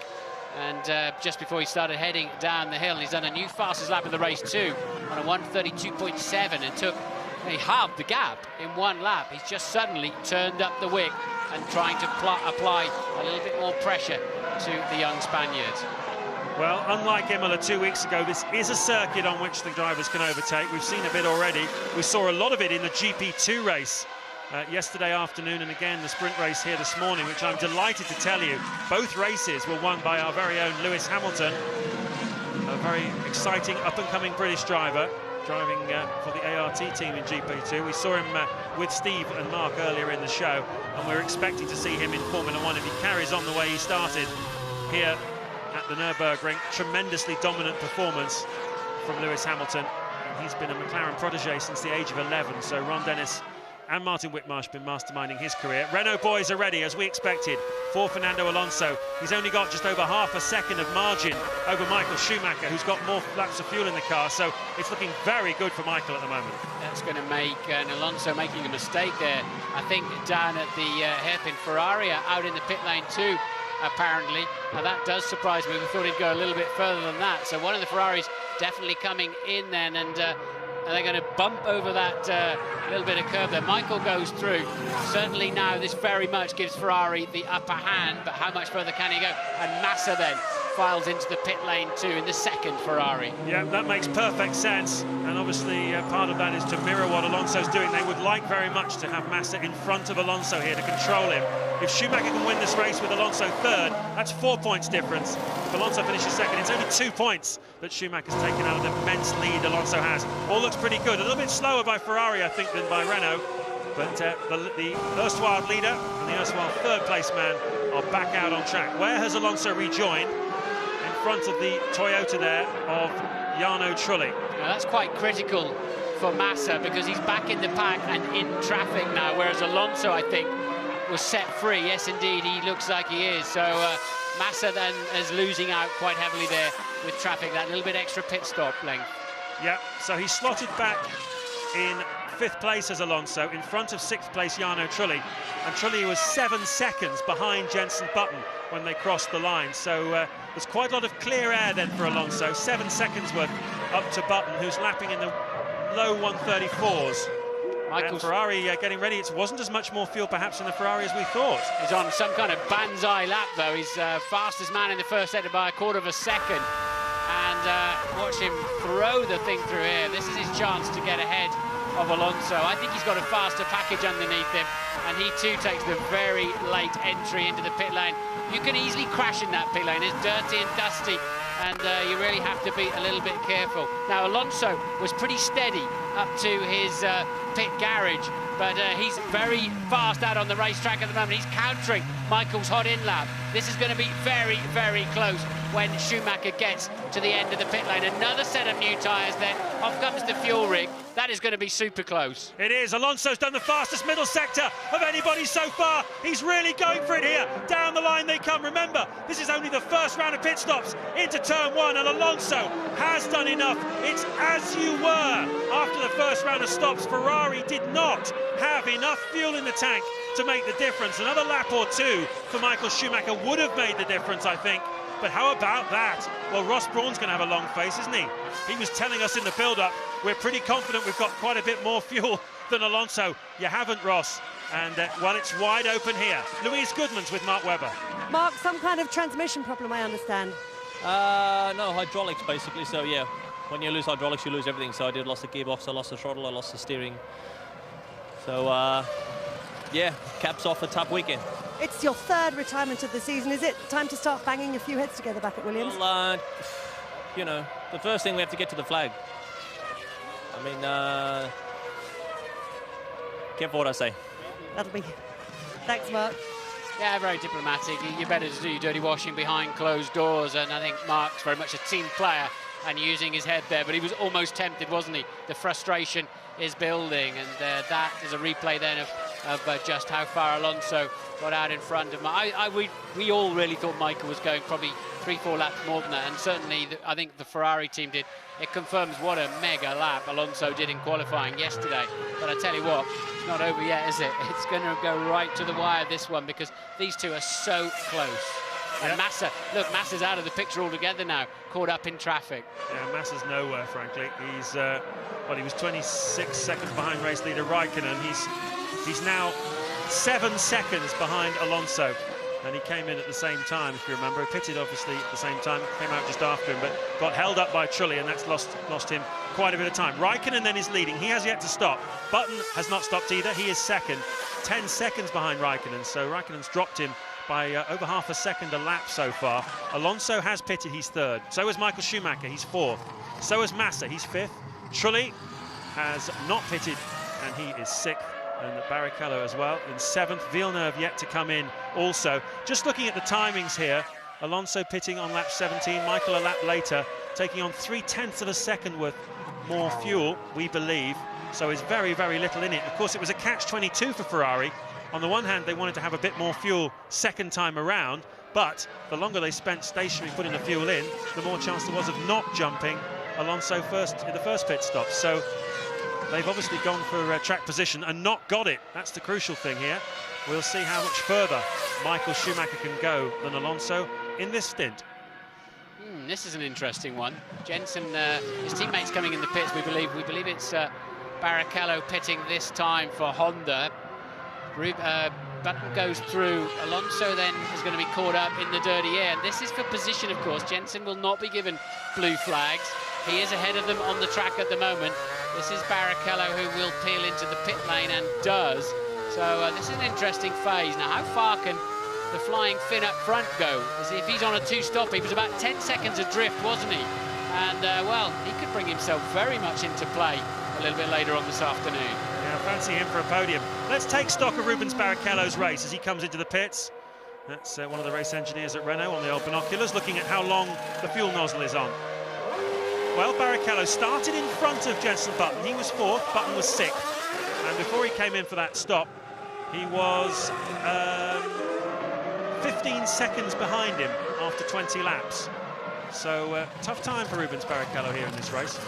And just before he started heading down the hill, he's done a new fastest lap of the race too, on a 1:32.7, and he halved the gap in one lap. He's just suddenly turned up the wick and trying to apply a little bit more pressure to the young Spaniard.
Well, unlike Imola 2 weeks ago, this is a circuit on which the drivers can overtake. We've seen a bit already. We saw a lot of it in the GP2 race yesterday afternoon, and again the sprint race here this morning, which I'm delighted to tell you, both races were won by our very own Lewis Hamilton, a very exciting up-and-coming British driver, driving for the ART team in GP2. We saw him with Steve and Mark earlier in the show, and we're expecting to see him in Formula 1 if he carries on the way he started here at the Nurburgring. Tremendously dominant performance from Lewis Hamilton. He's been a McLaren protege since the age of 11, so Ron Dennis and Martin Whitmarsh been masterminding his career. Renault boys are ready, as we expected, for Fernando Alonso. He's only got just over half a second of margin over Michael Schumacher, who's got more laps of fuel in the car, so it's looking very good for Michael at the moment. That's
going to make Alonso making a mistake there. I think down at the hairpin Ferrari out in the pit lane too, apparently. Now that does surprise me. We thought he'd go a little bit further than that. So one of the Ferraris definitely coming in then, and they're going to bump over that little bit of curve there. Michael goes through. Certainly now this very much gives Ferrari the upper hand, but how much further can he go? And Massa then files into the pit lane too in the second Ferrari. Yeah, that makes perfect sense, and obviously part of that is to mirror what Alonso's doing. They would like very much to have Massa in front of Alonso here to control him. If Schumacher can win this race with Alonso third, that's 4 points difference. If Alonso finishes second, it's only 2 points that Schumacher's taken out of the immense lead Alonso has. All looks pretty good. A little bit slower by Ferrari, I think, than by Renault. But the erstwhile leader and the erstwhile third-place man are back out on track. Where has Alonso rejoined? In front of the Toyota there of Jarno Trulli. Now that's quite critical for Massa, because he's back in the pack and in traffic now, whereas Alonso, I think, was set free. Yes, indeed, he looks like he is. So Massa then is losing out quite heavily there with traffic, that little bit extra pit stop length. Yeah, so he's slotted back in 5th place as Alonso, in front of 6th place Jarno Trulli, and Trulli was 7 seconds behind Jenson Button when they crossed the line. So there's quite a lot of clear air then for Alonso. 7 seconds worth up to Button, who's lapping in the low 134s. And Ferrari getting ready. It wasn't as much more fuel perhaps in the Ferrari as we thought. He's on some kind of banzai lap though. He's fastest man in the first sector by a quarter of a second. And watch him throw the thing through here. This is his chance to get ahead of Alonso. I think he's got a faster package underneath him, and he too takes the very late entry into the pit lane. You can easily crash in that pit lane. It's dirty and dusty, and you really have to be a little bit careful. Now Alonso was pretty steady up to his pit garage, but he's very fast out on the racetrack at the moment. He's countering Michael's hot in lap. This is going to be very, very close when Schumacher gets to the end of the pit lane. Another set of new tyres then. Off comes the fuel rig. That is going to be super close. It is. Alonso's done the fastest middle sector of anybody so far. He's really going for it here. Down the line they come. Remember, this is only the first round of pit stops into turn 1, and Alonso has done enough. It's as you were. After the first round of stops, Ferrari did not have enough fuel in the tank to make the difference. Another lap or two for Michael Schumacher would have made the difference, I think. But how about that? Well, Ross Brawn's going to have a long face, isn't he? He was telling us in the build-up, we're pretty confident we've got quite a bit more fuel than Alonso. You haven't, Ross. And, well, it's wide open here. Louise Goodman's with Mark Webber.
Mark, some kind of transmission problem, I understand.
No, hydraulics, basically. So, yeah, when you lose hydraulics, you lose everything. So I lost the gearbox, I lost the throttle, I lost the steering. So, yeah, caps off a tough weekend.
It's your 3rd retirement of the season. Is it time to start banging a few heads together back at Williams?
Well, you know, the first thing we have to get to the flag. I mean, careful what I say.
That'll be... Thanks, Mark.
Yeah, very diplomatic. You better do your dirty washing behind closed doors, and I think Mark's very much a team player and using his head there, but he was almost tempted, wasn't he? The frustration is building, and that is a replay then of just how far Alonso got out in front of him. We all really thought Michael was going probably 3-4 laps more than that, and certainly I think the Ferrari team did. It confirms what a mega lap Alonso did in qualifying yesterday. But I tell you what, it's not over yet, is it? It's going to go right to the wire, this one, because these two are so close. And Massa, look, Massa's out of the picture altogether now, caught up in traffic.
Yeah, Massa's nowhere, frankly. He's, well, he was 26 seconds behind race leader Raikkonen. He's now 7 seconds behind Alonso. And he came in at the same time, if you remember. He pitted, obviously, at the same time, came out just after him, but got held up by Trulli, and that's lost him quite a bit of time. Raikkonen then is leading. He has yet to stop. Button has not stopped either. He is second, 10 seconds behind Raikkonen. So Raikkonen's dropped him by over half a second a lap so far. Alonso has pitted, he's third. So has Michael Schumacher, he's fourth. So has Massa, he's fifth. Trulli has not pitted, and he is sixth. And Barrichello as well in seventh. Villeneuve yet to come in also. Just looking at the timings here, Alonso pitting on lap 17, Michael a lap later, taking on 0.3 of a second worth more fuel, we believe. So it's very, very little in it. Of course, it was a catch-22 for Ferrari. On the one hand, they wanted to have a bit more fuel second time around, but the longer they spent stationary putting the fuel in, the more chance there was of not jumping Alonso first in the first pit stop. So they've obviously gone for track position and not got it. That's the crucial thing here. We'll see how much further Michael Schumacher can go than Alonso in this stint.
This is an interesting one. Jensen, his teammates coming in the pits, we believe it's Barrichello pitting this time for Honda. Button goes through. Alonso then is going to be caught up in the dirty air. And this is for position, of course. Jensen will not be given blue flags. He is ahead of them on the track at the moment. This is Barrichello who will peel into the pit lane and does. So this is an interesting phase. Now, how far can the flying Finn up front go? As if he's on a two-stop, he was about 10 seconds adrift, wasn't he? And, well, he could bring himself very much into play a little bit later on this afternoon.
Yeah, fancy him for a podium. Let's take stock of Rubens Barrichello's race as he comes into the pits. That's one of the race engineers at Renault on the old binoculars, looking at how long the fuel nozzle is on. Well, Barrichello started in front of Jenson Button. He was fourth, Button was sixth. And before he came in for that stop, he was 15 seconds behind him after 20 laps. So, tough time for Rubens Barrichello here in this race.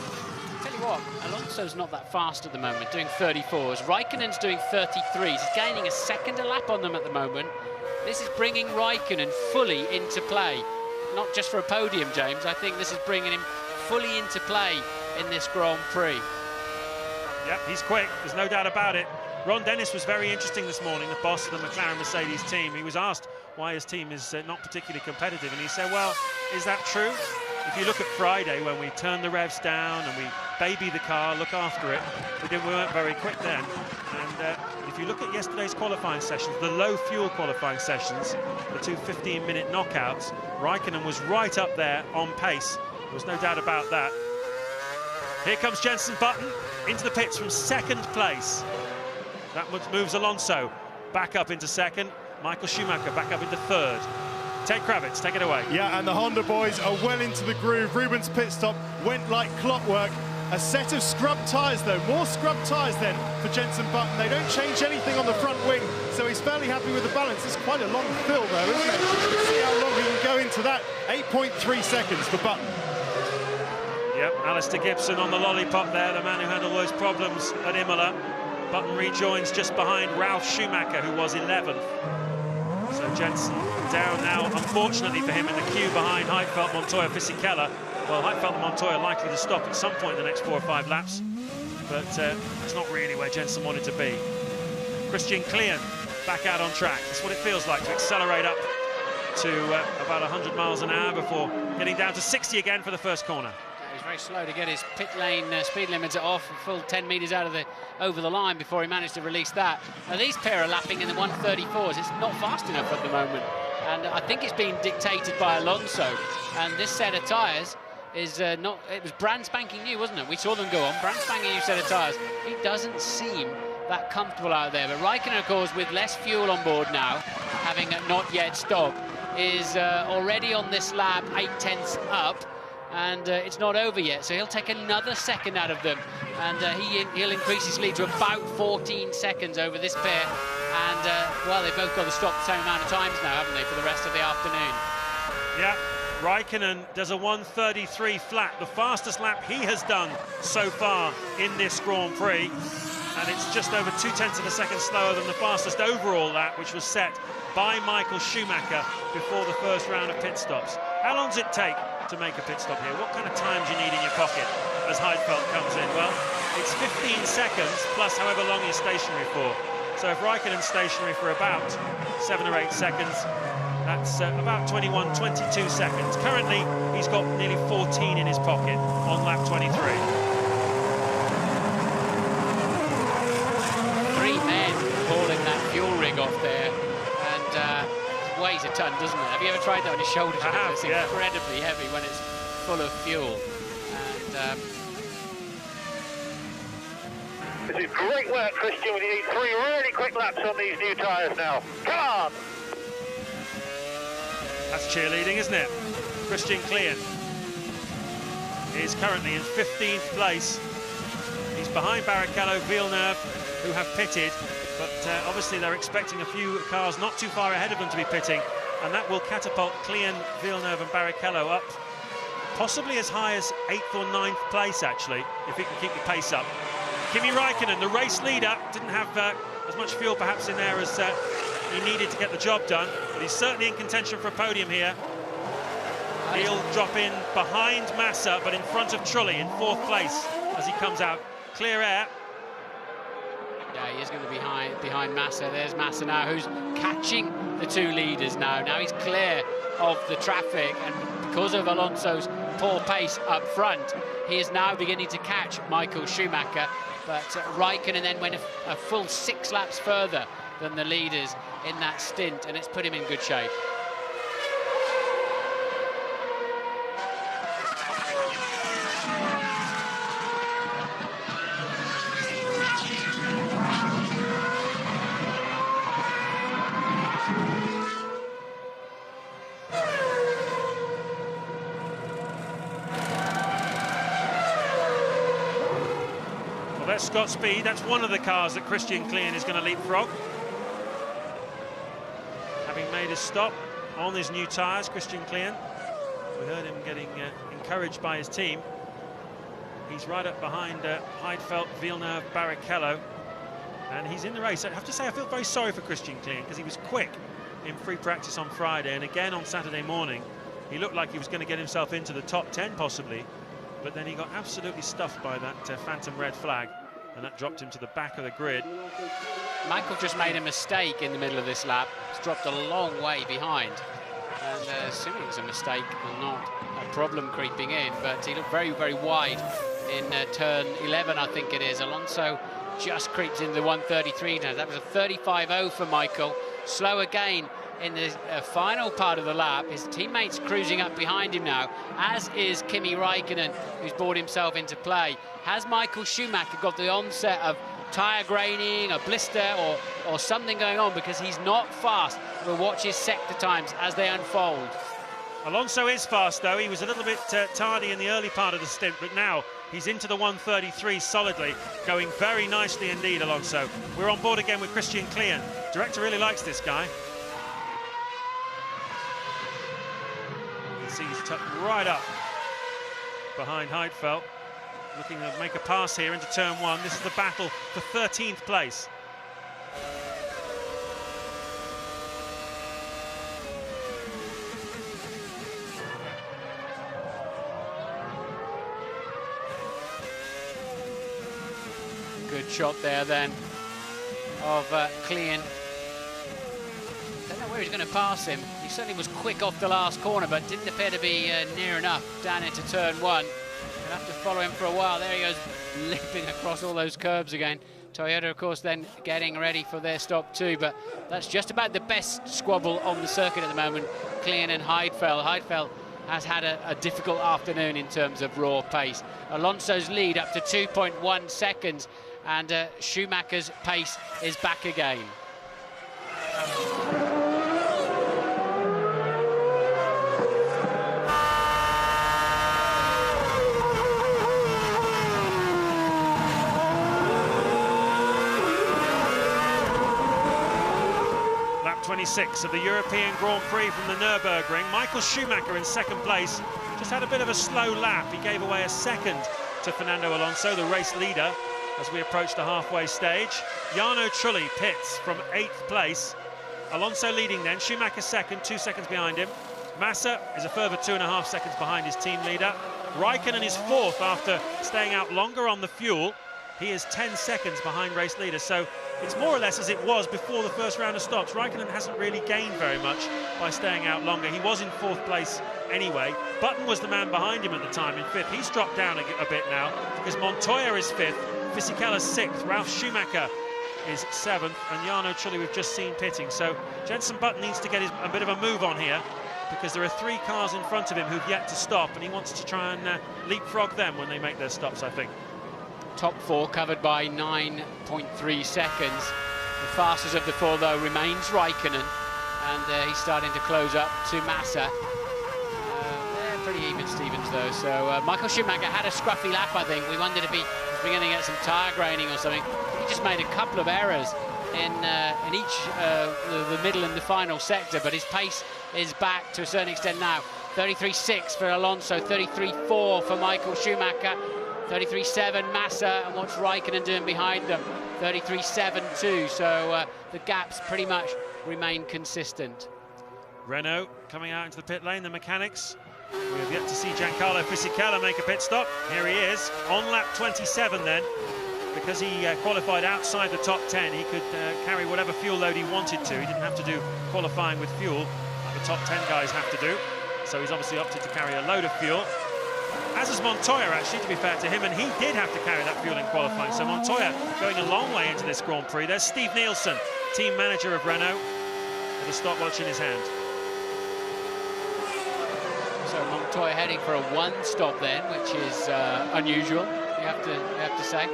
Tell you what, Alonso's not that fast at the moment, doing 34s. Raikkonen's doing 33s. He's gaining a second a lap on them at the moment. This is bringing Raikkonen fully into play. Not just for a podium, James. I think this is bringing him fully into play in this Grand Prix.
Yep, he's quick, there's no doubt about it. Ron Dennis was very interesting this morning, the boss of the McLaren Mercedes team. He was asked why his team is not particularly competitive, and he said, well, is that true? If you look at Friday, when we turned the revs down and we baby the car, look after it, we weren't very quick then. And if you look at yesterday's qualifying sessions, the low fuel qualifying sessions, the two 15-minute knockouts, Raikkonen was right up there on pace. There's no doubt about that. Here comes Jenson Button into the pits from second place. That moves Alonso back up into second. Michael Schumacher back up into third. Ted Kravitz, take it away.
Yeah, and the Honda boys are well into the groove. Rubens' pit stop went like clockwork. A set of scrub tyres, though. More scrub tyres, then, for Jenson Button. They don't change anything on the front wing, so he's fairly happy with the balance. It's quite a long fill, though, isn't it? Let's see how long he can go into that. 8.3 seconds for Button.
Yep, Alistair Gibson on the lollipop there, the man who had all those problems at Imola. Button rejoins just behind Ralf Schumacher, who was 11th. So Jenson down now, unfortunately for him, in the queue behind Heidfeld, Montoya, Fisichella. Well, Heidfeld and Montoya are likely to stop at some point in the next 4 or 5 laps, but it's not really where Jenson wanted to be. Christian Klein back out on track. That's what it feels like to accelerate up to about 100 miles an hour before getting down to 60 again for the first corner.
He's very slow to get his pit lane speed limiter off, a full 10 metres over the line before he managed to release that. Now these pair are lapping in the 134s. It's not fast enough at the moment, and I think it's being dictated by Alonso. And this set of tyres is not. It was brand spanking new, wasn't it? We saw them go on, brand spanking new set of tyres. He doesn't seem that comfortable out there. But Raikkonen, of course, with less fuel on board now, having not yet stopped, is already on this lap 8/10 up. And it's not over yet, so he'll take another second out of them, and he'll increase his lead to about 14 seconds over this pair. And well, they've both got to stop the same amount of times now, haven't they, for the rest of the afternoon?
Yeah, Raikkonen does a 1:33 flat, the fastest lap he has done so far in this Grand Prix. And it's just over 0.2 of a second slower than the fastest overall lap, which was set by Michael Schumacher before the first round of pit stops. How long does it take to make a pit stop here? What kind of time do you need in your pocket as Heidfeld comes in? Well, it's 15 seconds plus however long you're stationary for. So if Raikkonen's stationary for about 7 or 8 seconds, that's about 21, 22 seconds. Currently, he's got nearly 14 in his pocket on lap 23.
3 men hauling that fuel rig off there, and it weighs a ton, doesn't it? Have you ever tried that on your shoulders?
I have,
it's incredibly heavy when it's full of fuel. And
this is great work, Christian. We need 3 really quick laps on these new tyres now. Come on!
That's cheerleading, isn't it? Christian Klien is currently in 15th place. He's behind Barrichello, Villeneuve, who have pitted, but obviously they're expecting a few cars not too far ahead of them to be pitting, and that will catapult Klien, Villeneuve and Barrichello up possibly as high as 8th or 9th place, actually, if he can keep the pace up. Kimi Raikkonen, the race leader, didn't have as much fuel perhaps in there as he needed to get the job done, but he's certainly in contention for a podium here. He'll drop in behind Massa, but in front of Trulli in 4th place as he comes out. Clear air.
yeah, he is going to be behind Massa. There's Massa now, who's catching the 2 leaders now. Now he's clear of the traffic, and because of Alonso's poor pace up front, he is now beginning to catch Michael Schumacher. But Raikkonen then went a full 6 laps further than the leaders in that stint, and it's put him in good shape.
Well, that's Scott Speed. That's one of the cars that Christian Klien is going to leapfrog. Having made his stop on his new tyres, Christian Klien. We heard him getting encouraged by his team. He's right up behind Heidfeld, Villeneuve, Barrichello, and he's in the race. I have to say, I feel very sorry for Christian Klien because he was quick in free practice on Friday, and again on Saturday morning. He looked like he was going to get himself into the top 10 possibly, but then he got absolutely stuffed by that phantom red flag, and that dropped him to the back of the grid.
Michael just made a mistake in the middle of this lap. He's dropped a long way behind. And assuming it was a mistake and not a problem creeping in, but he looked very, very wide in turn 11, I think it is. Alonso just creeps into the 133 now. That was a 35.0 for Michael. Slow again in the final part of the lap. His teammates cruising up behind him now, as is Kimi Raikkonen, who's brought himself into play. Has Michael Schumacher got the onset of tyre graining, a blister, or something going on? Because he's not fast. We'll watch his sector times as they unfold.
Alonso is fast, though. He was a little bit tardy in the early part of the stint, but now he's into the 133 solidly, going very nicely indeed, Alonso. We're on board again with Christian Klien. Director really likes this guy. You can see he's tucked right up behind Heidfeld, looking to make a pass here into turn 1. This is the battle for 13th place.
Good shot there then of Klien. Don't know where he's going to pass him. He certainly was quick off the last corner, but didn't appear to be near enough down into turn 1. We'll have to follow him for a while. There he goes, limping across all those curbs again. Toyota, of course, then getting ready for their stop too, but that's just about the best squabble on the circuit at the moment, Klien and Heidfeld. Heidfeld has had a difficult afternoon in terms of raw pace. Alonso's lead up to 2.1 seconds, and Schumacher's pace is back again.
lap 26 of the European Grand Prix from the Nurburgring. Michael Schumacher in second place. Just had a bit of a slow lap. He gave away a second to Fernando Alonso, the race leader, as we approach the halfway stage. Jarno Trulli pits from 8th place. Alonso leading then, Schumacher second, 2 seconds behind him. Massa is a further 2.5 seconds behind his team leader. Raikkonen is 4th after staying out longer on the fuel. He is 10 seconds behind race leader, so it's more or less as it was before the first round of stops. Raikkonen hasn't really gained very much by staying out longer. He was in 4th place anyway. Button was the man behind him at the time in 5th. He's dropped down a bit now because Montoya is 5th, Fisichella 6th, Ralf Schumacher is 7th, and Jarno Trulli we've just seen pitting. So Jenson Button needs to get a bit of a move on here, because there are 3 cars in front of him who've yet to stop, and he wants to try and leapfrog them when they make their stops, I think.
Top 4 covered by 9.3 seconds. The fastest of the 4, though, remains Raikkonen, and he's starting to close up to Massa. They're pretty even Stevens, though. So Michael Schumacher had a scruffy lap, I think. We wondered if he was beginning to get some tyre graining or something. He just made a couple of errors in each the middle and the final sector, but his pace is back to a certain extent now. 33.6 for Alonso, 33.4 for Michael Schumacher, 33.7 Massa, and what's Raikkonen doing behind them? 33.7 too, so the gaps pretty much remain consistent.
Renault coming out into the pit lane, the mechanics. We have yet to see Giancarlo Fisichella make a pit stop. Here he is, on lap 27 then. Because he qualified outside the top 10, he could carry whatever fuel load he wanted to. He didn't have to do qualifying with fuel like the top 10 guys have to do. So he's obviously opted to carry a load of fuel. As is Montoya, actually, to be fair to him, and he did have to carry that fuel in qualifying. So Montoya going a long way into this Grand Prix. There's Steve Nielsen, team manager of Renault, with a stopwatch in his hand.
So Montoya heading for a 1 stop then, which is unusual, you have to say.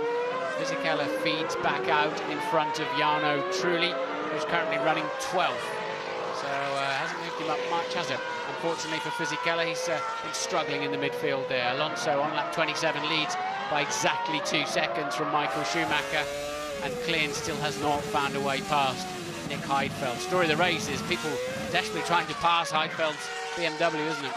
Fisichella feeds back out in front of Jarno Trulli, who's currently running 12th. So hasn't moved him up much, has it? Unfortunately for Fisichella, he's been struggling in the midfield there. Alonso on lap 27 leads by exactly 2 seconds from Michael Schumacher, and Klein still has not found a way past Nick Heidfeld. Story of the race is people desperately trying to pass Heidfeld's BMW, isn't it?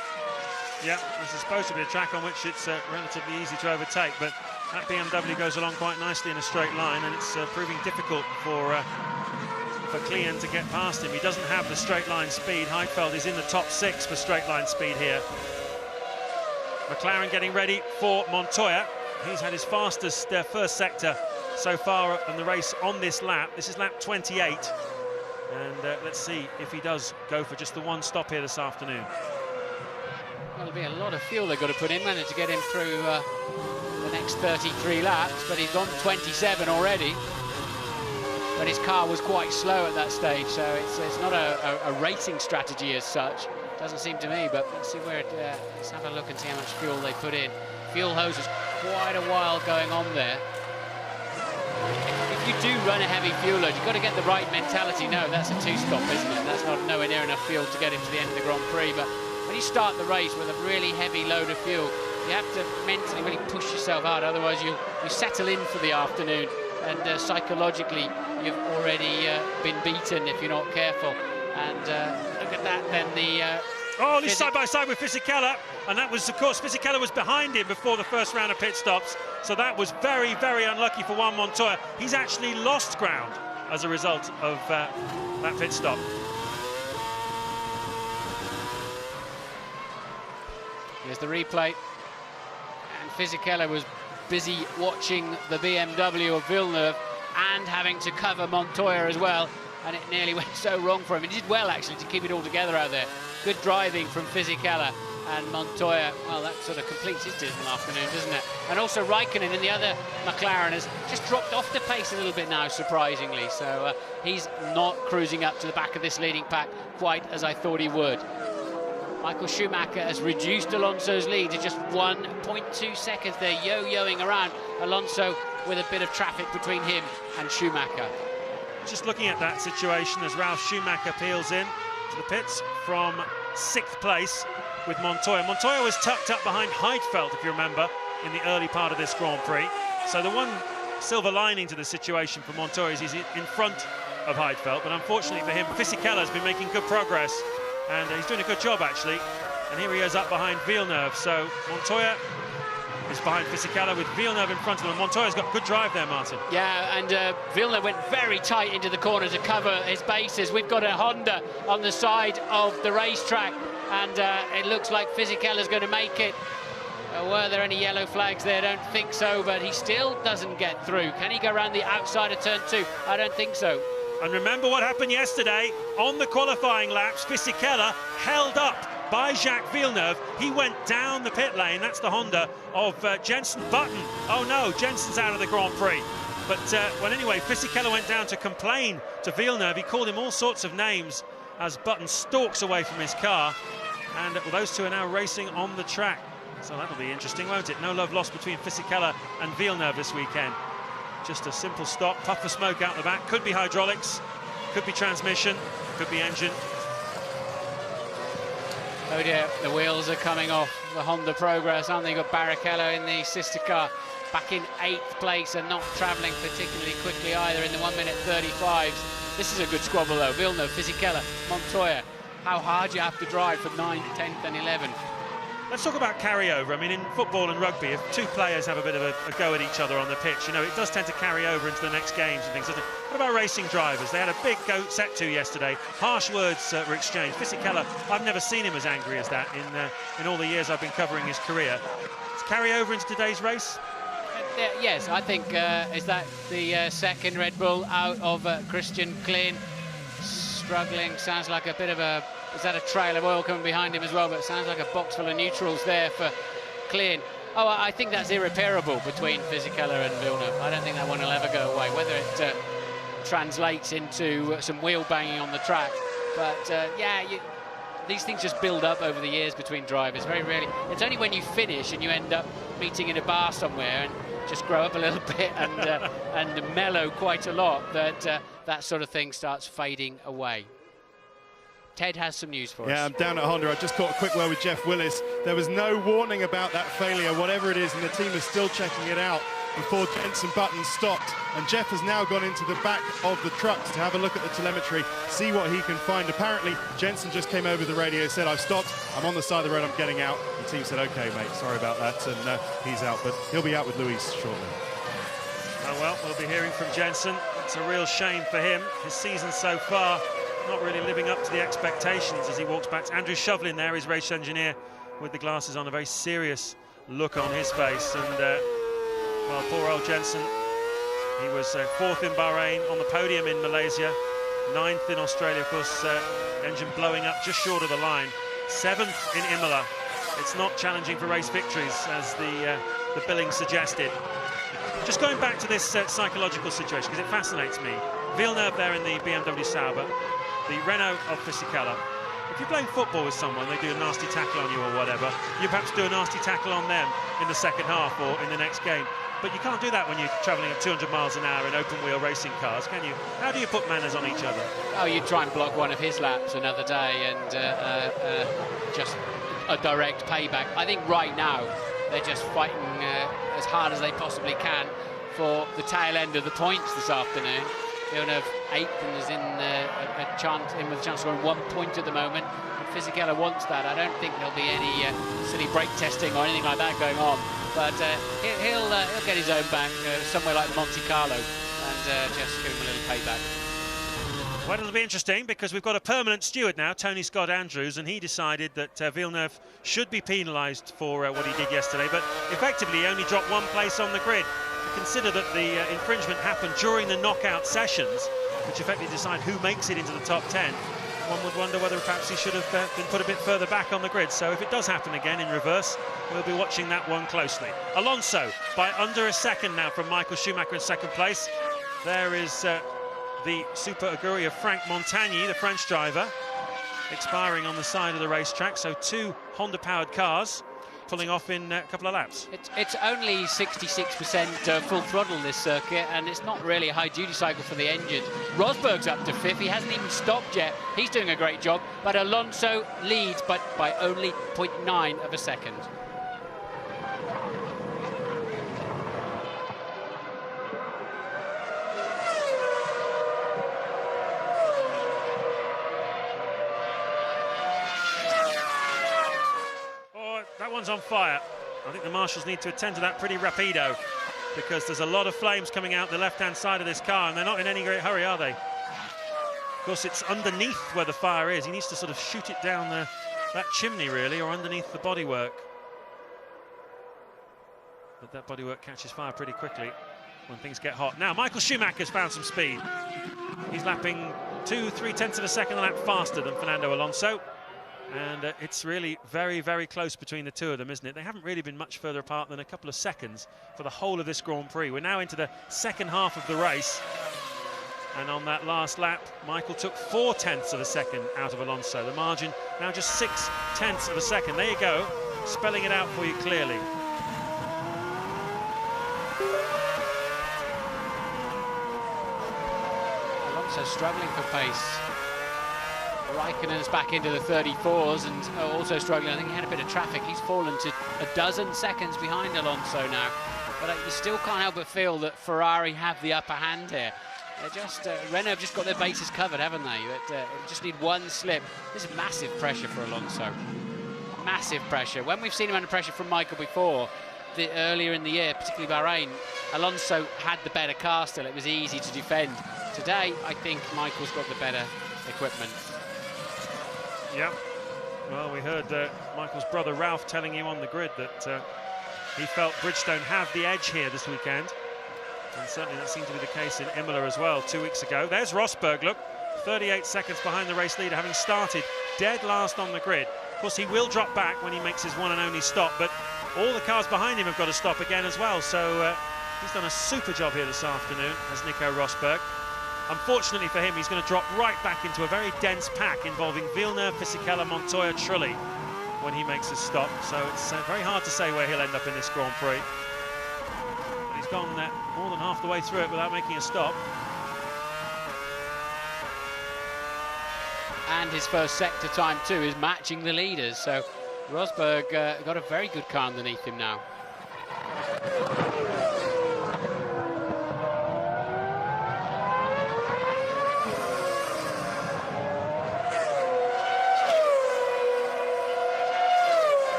Yeah, this is supposed to be a track on which it's relatively easy to overtake, but that BMW goes along quite nicely in a straight line, and it's proving difficult for Klein to get past him. He doesn't have the straight line speed. Heidfeld is in the top 6 for straight line speed here. McLaren getting ready for Montoya. He's had his fastest first sector so far in the race on this lap. This is lap 28, and let's see if he does go for just the 1 stop here this afternoon.
Well, it'll be a lot of fuel they've got to put in, managed to get him through the next 33 laps, but he's gone 27 already. But his car was quite slow at that stage, so it's not a racing strategy as such. Doesn't seem to me, but let's see where let's have a look and see how much fuel they put in. Fuel hose is quite a while going on there. If you do run a heavy fuel load, you've got to get the right mentality. No, that's a 2-stop, isn't it? That's not nowhere near enough fuel to get him to the end of the Grand Prix, but when you start the race with a really heavy load of fuel, you have to mentally really push yourself out, otherwise you settle in for the afternoon, and psychologically you've already been beaten if you're not careful. And look at that then,
oh, he's side by side with Fisichella, and that was, of course, Fisichella was behind him before the first round of pit stops, so that was very, very unlucky for Juan Montoya. He's actually lost ground as a result of that pit stop.
Here's the replay, and Fisichella was busy watching the BMW of Villeneuve and having to cover Montoya as well, and it nearly went so wrong for him. He did well, actually, to keep it all together out there. Good driving from Fisichella, and Montoya, well, that sort of completes his dismal afternoon, doesn't it? And also Raikkonen in the other McLaren has just dropped off the pace a little bit now, surprisingly, so he's not cruising up to the back of this leading pack quite as I thought he would. Michael Schumacher has reduced Alonso's lead to just 1.2 seconds. They're yo-yoing around. Alonso with a bit of traffic between him and Schumacher.
Just looking at that situation as Ralf Schumacher peels in to the pits from 6th place with Montoya. Montoya was tucked up behind Heidfeld, if you remember, in the early part of this Grand Prix. So the one silver lining to the situation for Montoya is he's in front of Heidfeld, but unfortunately for him, Fisichella's been making good progress, and he's doing a good job, actually. And here he is up behind Villeneuve. So Montoya is behind Fisichella with Villeneuve in front of him. Montoya's got good drive there, Martin.
Yeah, and Villeneuve went very tight into the corner to cover his bases. We've got a Honda on the side of the racetrack, and it looks like Fisichella's going to make it. Were there any yellow flags there? I don't think so, but he still doesn't get through. Can he go around the outside of turn 2? I don't think so.
And remember what happened yesterday on the qualifying laps. Fisichella held up by Jacques Villeneuve. He went down the pit lane. That's the Honda of Jenson Button. Oh no, Jenson's out of the Grand Prix. But anyway, Fisichella went down to complain to Villeneuve. He called him all sorts of names as Button stalks away from his car. And those two are now racing on the track. So that'll be interesting, won't it? No love lost between Fisichella and Villeneuve this weekend. Just a simple stop, puff of smoke out the back. Could be hydraulics, could be transmission, could be engine.
Oh dear, the wheels are coming off the Honda Progress, aren't they? You've got Barrichello in the sister car back in 8th place and not travelling particularly quickly either in the 1:35s. This is a good squabble though. Villeneuve, Fisichella, Montoya. How hard you have to drive for 9th, 10th and 11th.
Let's talk about carryover. I mean, in football and rugby, if two players have a bit of a go at each other on the pitch, you know, it does tend to carry over into the next games and things. What about racing drivers? They had a big go set to yesterday. Harsh words were exchanged. Fisichella, I've never seen him as angry as that in all the years I've been covering his career. Does carry over into today's race?
Yes, I think is that the second Red Bull out of Christian Klein. Struggling, sounds like a bit of a... Is that a trail of oil coming behind him as well? But it sounds like a box full of neutrals there for Klein. Oh, I think that's irreparable between Fisichella and Villeneuve. I don't think that one will ever go away, whether it translates into some wheel banging on the track. But yeah, these things just build up over the years between drivers. Very rarely. It's only when you finish and you end up meeting in a bar somewhere and just grow up a little bit and mellow quite a lot that that sort of thing starts fading away. Ted has some news for us.
Yeah, I'm down at Honda. I just caught a quick word with Jeff Willis. There was no warning about that failure, whatever it is, and the team is still checking it out before Jenson Button stopped. And Jeff has now gone into the back of the trucks to have a look at the telemetry, see what he can find. Apparently, Jenson just came over the radio, said, I've stopped, I'm on the side of the road, I'm getting out. The team said, OK, mate, sorry about that, and he's out, but he'll be out with Luis shortly.
Oh, well, we'll be hearing from Jenson. It's a real shame for him. His season so far not really living up to the expectations as he walks back. Andrew Shovlin there, his race engineer, with the glasses on, a very serious look on his face. And, well, poor old Jenson, he was 4th in Bahrain, on the podium in Malaysia, 9th in Australia, of course, engine blowing up just short of the line, 7th in Imola. It's not challenging for race victories, as the billing suggested. Just going back to this psychological situation, because it fascinates me. Villeneuve there in the BMW Sauber, the Renault of Fisichella. If you're playing football with someone, they do a nasty tackle on you or whatever, you perhaps do a nasty tackle on them in the second half or in the next game. But you can't do that when you're travelling at 200 miles an hour in open-wheel racing cars, can you? How do you put manners on each other?
Oh, you try and block one of his laps another day and just a direct payback. I think right now they're just fighting as hard as they possibly can for the tail end of the points this afternoon. Villeneuve 8th and is in with a chance of scoring 1 point at the moment. And Fisichella wants that. I don't think there'll be any silly brake testing or anything like that going on. But he'll get his own back somewhere like Monte Carlo and just give him a little payback.
Well, it'll be interesting because we've got a permanent steward now, Tony Scott Andrews, and he decided that Villeneuve should be penalised for what he did yesterday, but effectively he only dropped 1 place on the grid. Consider that the infringement happened during the knockout sessions, which effectively decide who makes it into the top 10. One would wonder whether perhaps he should have been put a bit further back on the grid. So if it does happen again in reverse, we'll be watching that one closely. Alonso by under a second now from Michael Schumacher in second place. There is the Super Aguri of Franck Montagny, the French driver, expiring on the side of the racetrack. So 2 Honda-powered cars pulling off in a couple of laps.
It's only 66% full throttle this circuit, and it's not really a high-duty cycle for the engine. Rosberg's up to 5th. He hasn't even stopped yet. He's doing a great job, but Alonso leads, but by only 0.9 of a second.
one's on fire. I think the marshals need to attend to that pretty rapido, because there's a lot of flames coming out the left-hand side of this car, and they're not in any great hurry, are they? Of course, it's underneath where the fire is. He needs to sort of shoot it down that chimney, really, or underneath the bodywork. But that bodywork catches fire pretty quickly when things get hot. Now, Michael Schumacher's found some speed. He's lapping 2/3 of a second a lap faster than Fernando Alonso. And it's really very, very close between the two of them, isn't it? They haven't really been much further apart than a couple of seconds for the whole of this Grand Prix. We're now into the second half of the race. And on that last lap, Michael took 0.4 of a second out of Alonso. The margin now just 0.6 of a second. There you go, spelling it out for you clearly.
Alonso struggling for pace. Raikkonen's back into the 34s and also struggling. I think he had a bit of traffic. He's fallen to a dozen seconds behind Alonso now. But you still can't help but feel that Ferrari have the upper hand here. Renault have just got their bases covered, haven't they? Just need one slip. This is massive pressure for Alonso. Massive pressure. When we've seen him under pressure from Michael before, earlier in the year, particularly Bahrain, Alonso had the better car still. It was easy to defend. Today, I think Michael's got the better equipment.
Yeah. Well, we heard Michael's brother Ralph telling you on the grid that he felt Bridgestone have the edge here this weekend. And certainly that seemed to be the case in Imola as well 2 weeks ago. There's Rosberg, look, 38 seconds behind the race leader, having started dead last on the grid. Of course, he will drop back when he makes his one and only stop, but all the cars behind him have got to stop again as well. So he's done a super job here this afternoon as Nico Rosberg. Unfortunately for him, he's going to drop right back into a very dense pack involving Villeneuve, Fisichella, Montoya, Trulli when he makes his stop. So it's very hard to say where he'll end up in this Grand Prix. But he's gone more than half the way through it without making a stop.
And his first sector time too is matching the leaders. So Rosberg got a very good car underneath him now.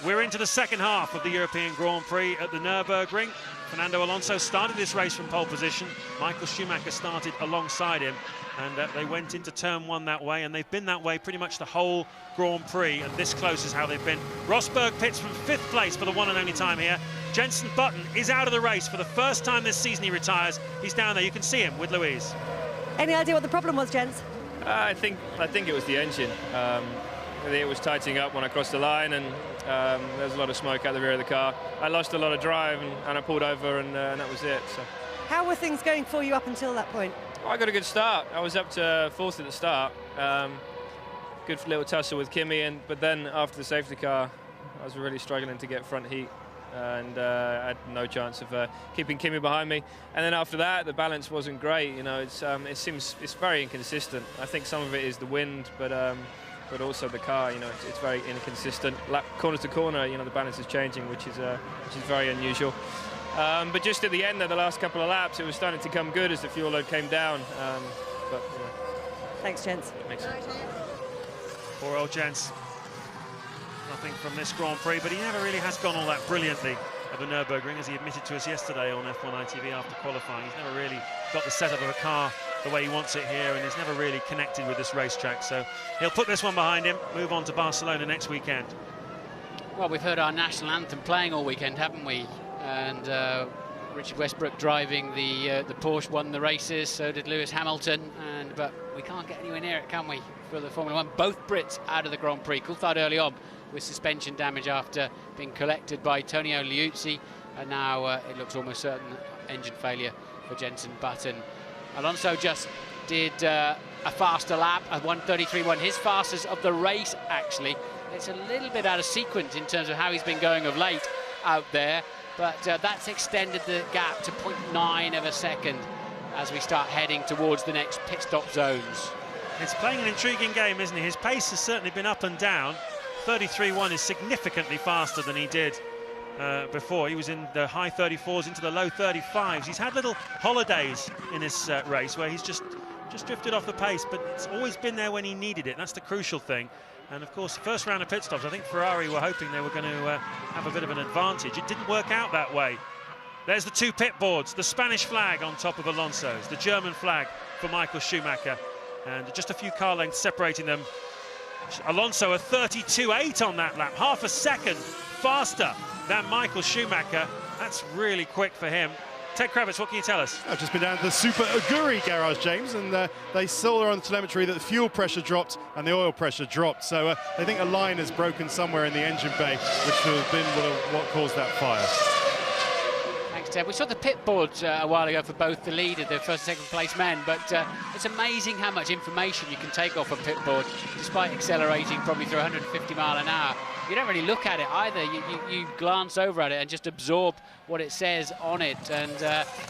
We're into the second half of the European Grand Prix at the Nurburgring. Fernando Alonso started this race from pole position. Michael Schumacher started alongside him, and they went into turn one that way, and they've been that way pretty much the whole Grand Prix, and this close is how they've been. Rosberg pits from 5th place for the one and only time here. Jenson Button is out of the race for the first time this season. He retires. He's down there. You can see him with Louise.
Any idea what the problem was, gents?
I think it was the engine. It was tightening up when I crossed the line, and there was a lot of smoke out the rear of the car. I lost a lot of drive, and I pulled over, and that was it. So.
How were things going for you up until that point?
I got a good start. I was up to 4th at the start. Good little tussle with Kimi, but then after the safety car, I was really struggling to get front heat, and I had no chance of keeping Kimi behind me. And then after that, the balance wasn't great. You know, it's very inconsistent. I think some of it is the wind, but also the car. You know, it's very inconsistent. Corner to corner, you know, the balance is changing, which is very unusual. But just at the end of the last couple of laps, it was starting to come good as the fuel load came down. But you know.
Thanks, gents.
Makes sense.
Poor old Jens. Nothing from this Grand Prix, but he never really has gone all that brilliantly at the Nürburgring, as he admitted to us yesterday on F1 ITV after qualifying. He's never really got the setup of a car the way he wants it here, and he's never really connected with this racetrack. So he'll put this one behind him, move on to Barcelona next weekend.
Well, we've heard our national anthem playing all weekend, haven't we? And Richard Westbrook driving the Porsche won the races, so did Lewis Hamilton, but we can't get anywhere near it, can we, for the Formula 1? Both Brits out of the Grand Prix. Coulthard early on with suspension damage after being collected by Tonio Liuzzi, and now it looks almost certain engine failure for Jenson Button. Alonso just did a faster lap, a 1:33.1, his fastest of the race, actually. It's a little bit out of sequence in terms of how he's been going of late out there, but that's extended the gap to 0.9 of a second as we start heading towards the next pit stop zones.
It's playing an intriguing game, isn't he? His pace has certainly been up and down. 33.1 is significantly faster than he did before. He was in the high 34s into the low 35s. He's had little holidays in this race where he's just drifted off the pace, but it's always been there when he needed it. That's the crucial thing. And of course, the first round of pit stops, I think Ferrari were hoping they were going to have a bit of an advantage. It didn't work out that way. There's the two pit boards, the Spanish flag on top of Alonso's, the German flag for Michael Schumacher, and just a few car lengths separating them. Alonso a 32.8 on that lap, half a second faster than Michael Schumacher. That's really quick for him. Ted Kravitz, what can you tell us?
I've just been down to the Super Aguri garage, James, and they saw on the telemetry that the fuel pressure dropped and the oil pressure dropped. So they think a line has broken somewhere in the engine bay, which would have been what caused that fire.
Thanks, Ted. We saw the pit boards a while ago for both the leader, the first and second place men, but it's amazing how much information you can take off a pit board, despite accelerating probably through 150 mile an hour. You don't really look at it either. You glance over at it and just absorb what it says on it, and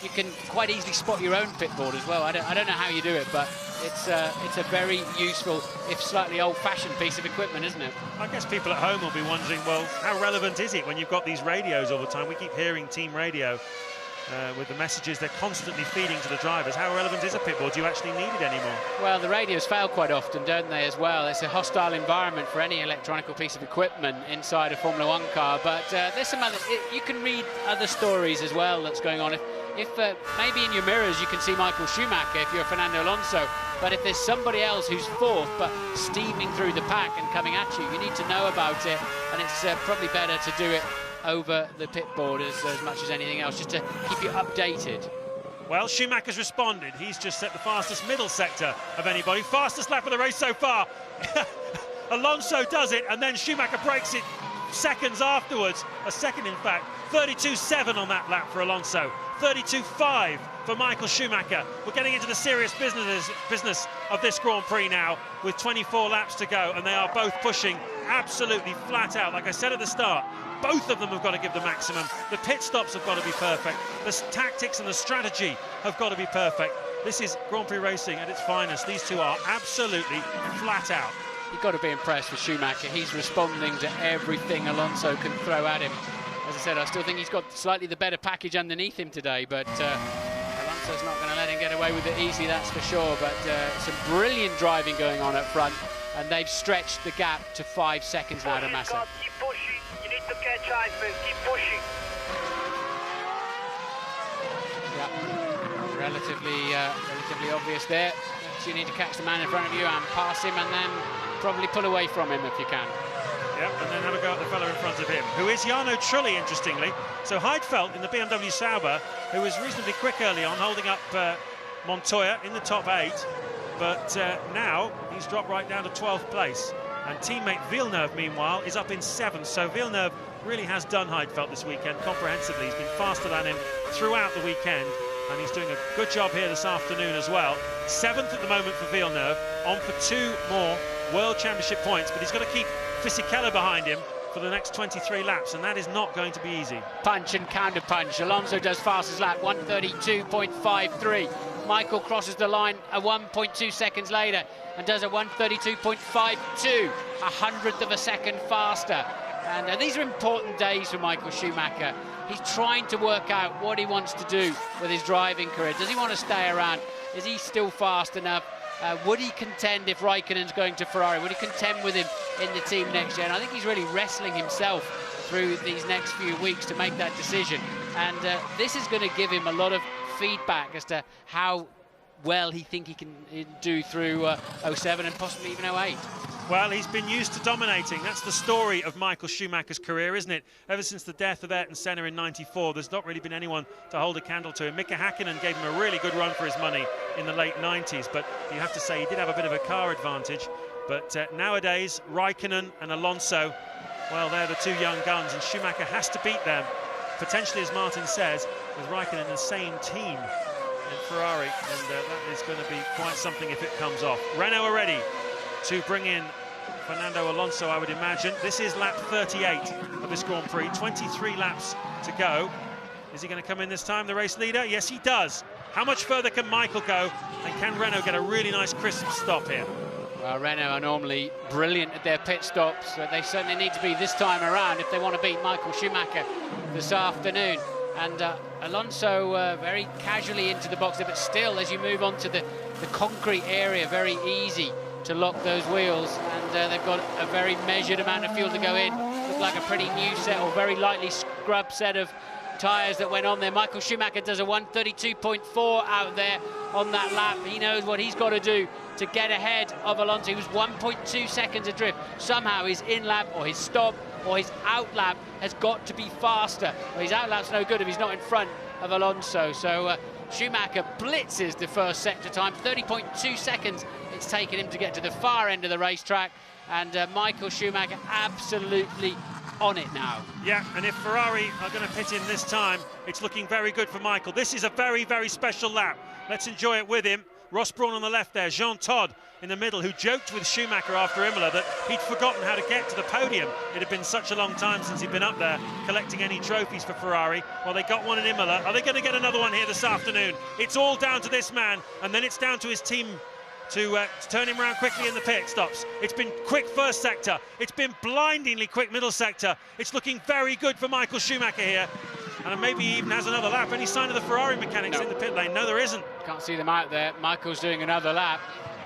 you can quite easily spot your own pit board as well. I don't know how you do it, but it's a very useful, if slightly old-fashioned piece of equipment, isn't it?
I guess people at home will be wondering, well, how relevant is it when you've got these radios all the time? We keep hearing team radio with the messages they're constantly feeding to the drivers. How relevant is a pit board? Do you actually need it anymore?
Well, the radios fail quite often, don't they, as well? It's a hostile environment for any electronical piece of equipment inside a Formula One car, but there's some other... you can read other stories as well that's going on. If maybe in your mirrors you can see Michael Schumacher if you're Fernando Alonso, but if there's somebody else who's fourth but steaming through the pack and coming at you, you need to know about it, and it's probably better to do it over the pit board as much as anything else, just to keep you updated.
Well, Schumacher's responded. He's just set the fastest middle sector of anybody. Fastest lap of the race so far. Alonso does it, and then Schumacher breaks it seconds afterwards. A second, in fact. 32.7 on that lap for Alonso. 32.5 for Michael Schumacher. We're getting into the serious business of this Grand Prix now, with 24 laps to go, and they are both pushing absolutely flat out. Like I said at the start, both of them have got to give the maximum. The pit stops have got to be perfect. The tactics and the strategy have got to be perfect. This is Grand Prix racing at its finest. These two are absolutely flat out.
You've got to be impressed with Schumacher. He's responding to everything Alonso can throw at him. As I said, I still think he's got slightly the better package underneath him today, but Alonso's not going to let him get away with it easy, that's for sure. But some brilliant driving going on up front, and they've stretched the gap to 5 seconds now to Massa.
Keep pushing. You need to catch Iceman. Keep pushing.
Yeah, relatively obvious there. So you need to catch the man in front of you and pass him, and then probably pull away from him if you can.
Yeah, and then have a go at the fella in front of him, who is Jarno Trulli, interestingly. So Heidfeld in the BMW Sauber, who was reasonably quick early on, holding up Montoya in the top 8. But now he's dropped right down to 12th place. And teammate Villeneuve, meanwhile, is up in 7th. So Villeneuve really has done Heidfeld this weekend comprehensively. He's been faster than him throughout the weekend, and he's doing a good job here this afternoon as well. 7th at the moment for Villeneuve, on for 2 more World Championship points, but he's got to keep Fisichella behind him for the next 23 laps, and that is not going to be easy.
Punch and counter punch. Alonso does fastest lap, 1:32.53. Michael crosses the line a 1.2 seconds later and does a 1:32.52, a hundredth of a second faster. And these are important days for Michael Schumacher. He's trying to work out what he wants to do with his driving career. Does he want to stay around? Is he still fast enough? Would he contend if Raikkonen's going to Ferrari? Would he contend with him in the team next year? And I think he's really wrestling himself through these next few weeks to make that decision. And this is going to give him a lot of feedback as to how well he think he can do through 07 and possibly even 08.
Well, he's been used to dominating. That's the story of Michael Schumacher's career, isn't it? Ever since the death of Ayrton Senna in '94, there's not really been anyone to hold a candle to him. Mika Häkkinen gave him a really good run for his money in the late 90s, but you have to say he did have a bit of a car advantage. But nowadays, Raikkonen and Alonso, well, they're the two young guns, and Schumacher has to beat them, potentially, as Martin says, with Raikkonen in the same team in Ferrari, and that is going to be quite something if it comes off. Renault are ready to bring in Fernando Alonso, I would imagine. This is lap 38 of this Grand Prix, 23 laps to go. Is he going to come in this time, the race leader? Yes, he does. How much further can Michael go, and can Renault get a really nice crisp stop here?
Well, Renault are normally brilliant at their pit stops, but they certainly need to be this time around if they want to beat Michael Schumacher this afternoon. And Alonso very casually into the box there, but still, as you move on to the concrete area, very easy to lock those wheels. And they've got a very measured amount of fuel to go in. Look like a pretty new set, or very lightly scrubbed set of tyres that went on there. Michael Schumacher does a 1:32.4 out there on that lap. He knows what he's got to do to get ahead of Alonso. He was 1.2 seconds adrift. Somehow his in-lap or his stop or his out-lap has got to be faster. Well, his out-lap's no good if he's not in front of Alonso. So Schumacher blitzes the first sector time. 30.2 seconds it's taken him to get to the far end of the racetrack. And Michael Schumacher absolutely on it now.
Yeah, and if Ferrari are going to pit in this time, it's looking very good for Michael. This is a very, very special lap. Let's enjoy it with him. Ross Brawn on the left there, Jean Todt in the middle, who joked with Schumacher after Imola that he'd forgotten how to get to the podium. It had been such a long time since he'd been up there collecting any trophies for Ferrari. Well, they got one in Imola. Are they going to get another one here this afternoon? It's all down to this man, and then it's down to his team to turn him around quickly in the pit stops. It's been quick first sector. It's been blindingly quick middle sector. It's looking very good for Michael Schumacher here. And maybe he even has another lap. Any sign of the Ferrari mechanics in the pit lane? No, there isn't.
Can't see them out there. Michael's doing another lap.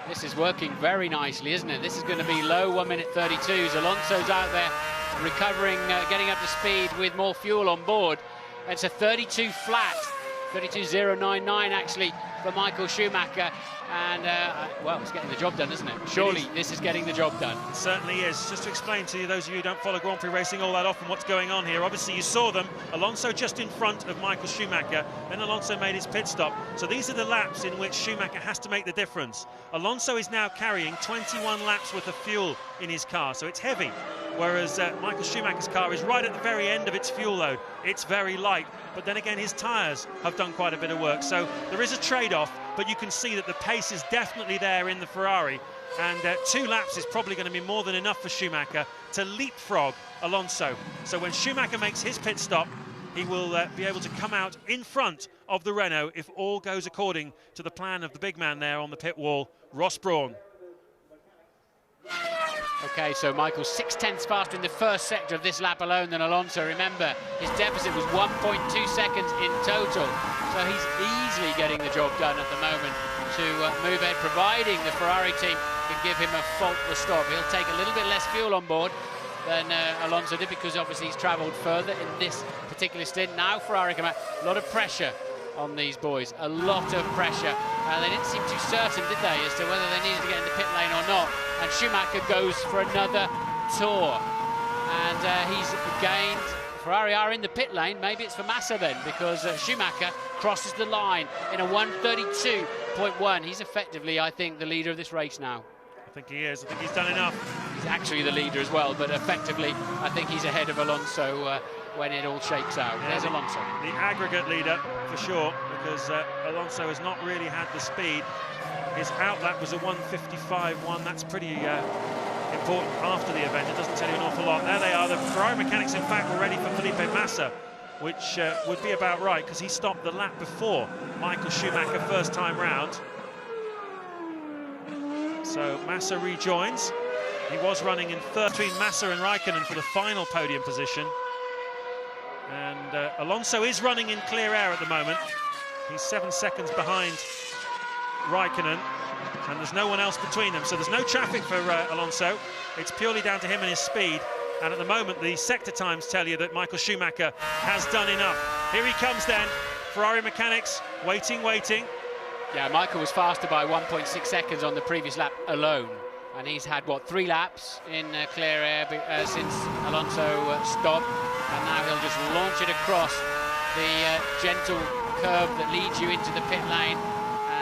This is working very nicely, isn't it? This is going to be low 1:32s. Alonso's out there recovering, getting up to speed with more fuel on board. It's a 32 flat, 32.099 actually for Michael Schumacher. And, well, it's getting the job done, isn't it? Surely this is getting the job done.
It certainly is. Just to explain to you, those of you who don't follow Grand Prix racing all that often, what's going on here. Obviously, you saw them. Alonso just in front of Michael Schumacher. Then Alonso made his pit stop. So these are the laps in which Schumacher has to make the difference. Alonso is now carrying 21 laps worth of fuel in his car, so it's heavy. Whereas Michael Schumacher's car is right at the very end of its fuel load. It's very light, but then again his tyres have done quite a bit of work. So there is a trade-off, but you can see that the pace is definitely there in the Ferrari. And 2 laps is probably going to be more than enough for Schumacher to leapfrog Alonso. So when Schumacher makes his pit stop, he will be able to come out in front of the Renault if all goes according to the plan of the big man there on the pit wall, Ross Brawn.
Okay, so Michael's 0.6 faster in the first sector of this lap alone than Alonso. Remember, his deficit was 1.2 seconds in total. So he's easily getting the job done at the moment to move ahead, providing the Ferrari team can give him a faultless stop. He'll take a little bit less fuel on board than Alonso did, because obviously he's travelled further in this particular stint. Now Ferrari come out, a lot of pressure on these boys, a lot of pressure. They didn't seem too certain, did they, as to whether they needed to get in the pit lane or not. And Schumacher goes for another tour. And he's gained. Ferrari are in the pit lane. Maybe it's for Massa then, because Schumacher crosses the line in a 1:32.1. He's effectively, I think, the leader of this race now.
I think he is. I think he's done enough.
He's actually the leader as well, but effectively, I think he's ahead of Alonso when it all shakes out. Yeah, there's Alonso.
The aggregate leader, for sure, because Alonso has not really had the speed. His outlap was a 1:55.1. That's pretty important after the event. It doesn't tell you an awful lot. There they are. The Ferrari mechanics, in fact, were ready for Felipe Massa, which would be about right, because he stopped the lap before Michael Schumacher first time round. So Massa rejoins. He was running in third between Massa and Raikkonen for the final podium position. And Alonso is running in clear air at the moment. He's 7 seconds behind Raikkonen, and there's no one else between them. So there's no traffic for Alonso. It's purely down to him and his speed. And at the moment, the sector times tell you that Michael Schumacher has done enough. Here he comes then. Ferrari mechanics, waiting.
Yeah, Michael was faster by 1.6 seconds on the previous lap alone. And he's had, what, 3 laps in clear air since Alonso stopped. And now he'll just launch it across the gentle curve that leads you into the pit lane.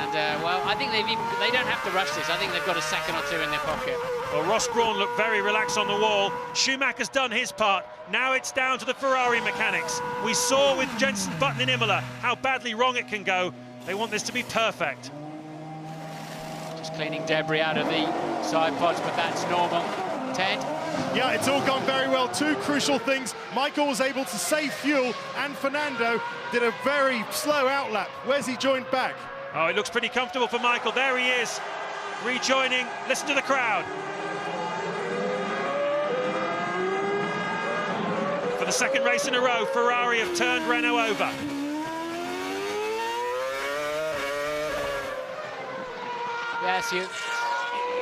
And, well, I think they don't have to rush this. I think they've got a second or 2 in their pocket.
Well, Ross Brawn looked very relaxed on the wall. Schumacher's done his part. Now it's down to the Ferrari mechanics. We saw with Jenson Button in Imola how badly wrong it can go. They want this to be perfect.
Just cleaning debris out of the side pods, but that's normal. Ted?
Yeah, it's all gone very well. 2 crucial things. Michael was able to save fuel, and Fernando did a very slow outlap. Where's he joined back?
Oh, it looks pretty comfortable for Michael. There he is. rejoining. Listen to the crowd. For the second race in a row, Ferrari have turned Renault over.
Yes, you're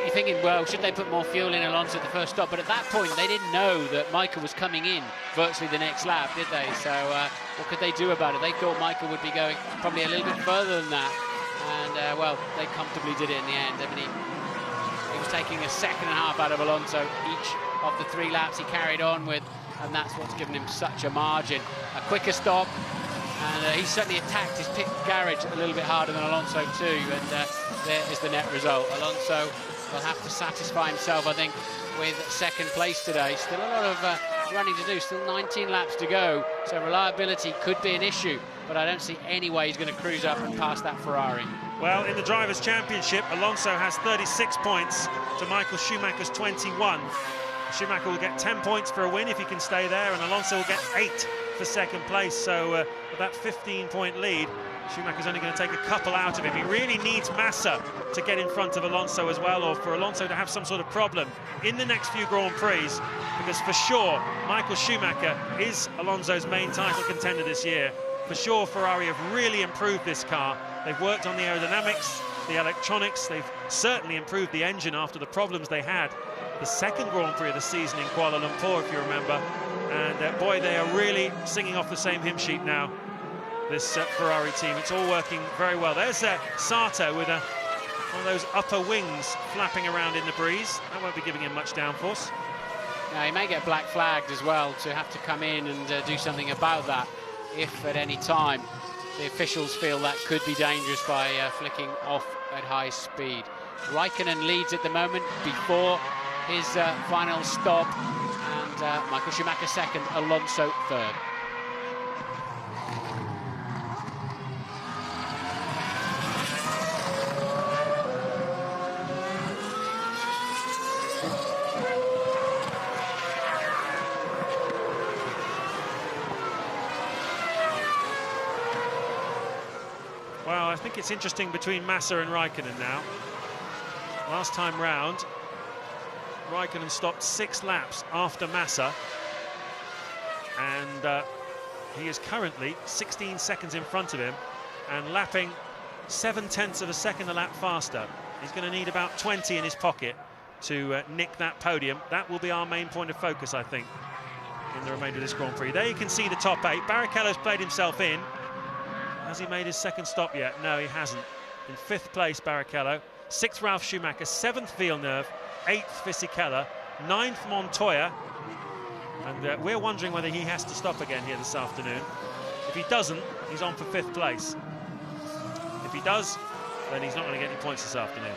thinking, well, should they put more fuel in Alonso at the first stop? But at that point, they didn't know that Michael was coming in virtually the next lap, did they? So what could they do about it? They thought Michael would be going probably a little bit further than that. And, well, they comfortably did it in the end. I mean, he was taking a second and a half out of Alonso each of the 3 laps he carried on with, and that's what's given him such a margin. A quicker stop, and he certainly attacked his pit garage a little bit harder than Alonso too, and there is the net result. Alonso will have to satisfy himself, I think, with second place today. Still a lot of running to do, still 19 laps to go, so reliability could be an issue, but I don't see any way he's going to cruise up and pass that Ferrari.
Well, in the Drivers' Championship, Alonso has 36 points to Michael Schumacher's 21. Schumacher will get 10 points for a win if he can stay there, and Alonso will get 8 for second place. So with that 15-point lead, Schumacher's only going to take a couple out of him. He really needs Massa to get in front of Alonso as well, or for Alonso to have some sort of problem in the next few Grand Prix, because for sure, Michael Schumacher is Alonso's main title contender this year. For sure, Ferrari have really improved this car. They've worked on the aerodynamics, the electronics. They've certainly improved the engine after the problems they had the second Grand Prix of the season in Kuala Lumpur, if you remember. And boy, they are really singing off the same hymn sheet now, this Ferrari team. It's all working very well. There's Sato with one of those upper wings flapping around in the breeze. That won't be giving him much downforce.
Now, he may get black flagged as well to have to come in and do something about that if at any time the officials feel that could be dangerous by flicking off at high speed. Raikkonen leads at the moment before his final stop, and Michael Schumacher second, Alonso third.
Well, I think it's interesting between Massa and Raikkonen now. Last time round, Raikkonen stopped 6 laps after Massa, and he is currently 16 seconds in front of him and lapping 7/10 of a second a lap faster. He's going to need about 20 in his pocket to nick that podium. That will be our main point of focus, I think, in the remainder of this Grand Prix. There you can see the top 8. Barrichello's played himself in. Has he made his second stop yet? No, he hasn't. In 5th place, Barrichello. 6th, Ralf Schumacher. 7th, Villeneuve. 8th, Fisichella. 9th, Montoya. And we're wondering whether he has to stop again here this afternoon. If he doesn't, he's on for 5th place. If he does, then he's not going to get any points this afternoon.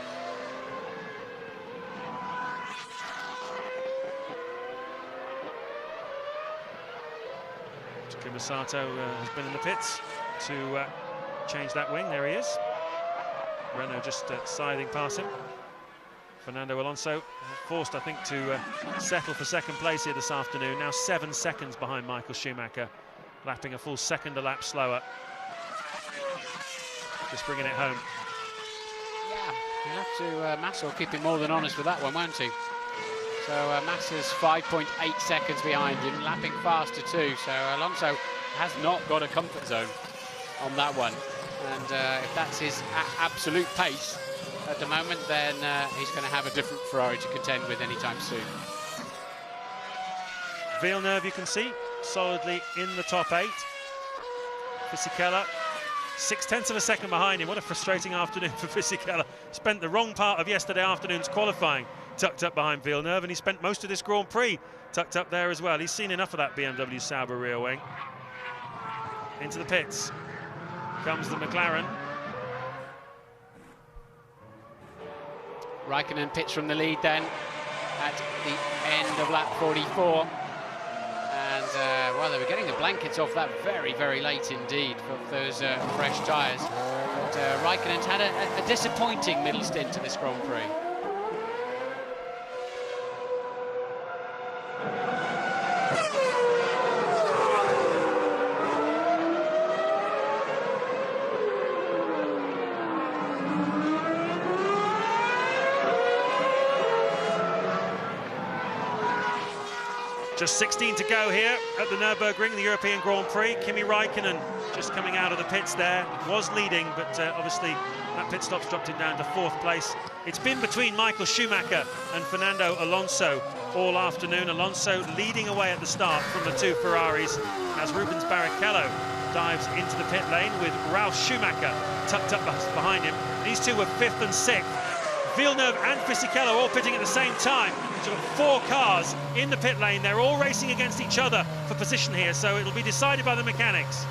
Takuma Sato has been in the pits to change that wing. There he is. Renault just scything past him. Fernando Alonso forced, I think, to settle for second place here this afternoon. Now 7 seconds behind Michael Schumacher, lapping a full second a lap slower. Just bringing it home.
Yeah, he'll have to Massa will keep him more than honest with that one, won't he? So Massa's 5.8 seconds behind him, lapping faster too. So Alonso has not got a comfort zone on that one. And if that's his absolute pace at the moment, then he's going to have a different Ferrari to contend with anytime soon.
Villeneuve, you can see, solidly in the top 8. Fisichella, 6/10 of a second behind him. What a frustrating afternoon for Fisichella. Spent the wrong part of yesterday afternoon's qualifying tucked up behind Villeneuve, and he spent most of this Grand Prix tucked up there as well. He's seen enough of that BMW Sauber rear wing. Into the pits comes the McLaren.
Raikkonen pits from the lead then at the end of lap 44. And, well, they were getting the blankets off that very, very late indeed for those fresh tyres. But Raikkonen's had a disappointing middle stint to this Grand Prix.
Just 16 to go here at the Nurburgring, the European Grand Prix. Kimi Räikkönen just coming out of the pits there, was leading, but obviously that pit stop's dropped him down to 4th place. It's been between Michael Schumacher and Fernando Alonso all afternoon. Alonso leading away at the start from the 2 Ferraris as Rubens Barrichello dives into the pit lane with Ralf Schumacher tucked up behind him. These two were 5th and 6th. Villeneuve and Fisichella all pitting at the same time. So we've got 4 cars in the pit lane. They're all racing against each other for position here, so it'll be decided by the mechanics.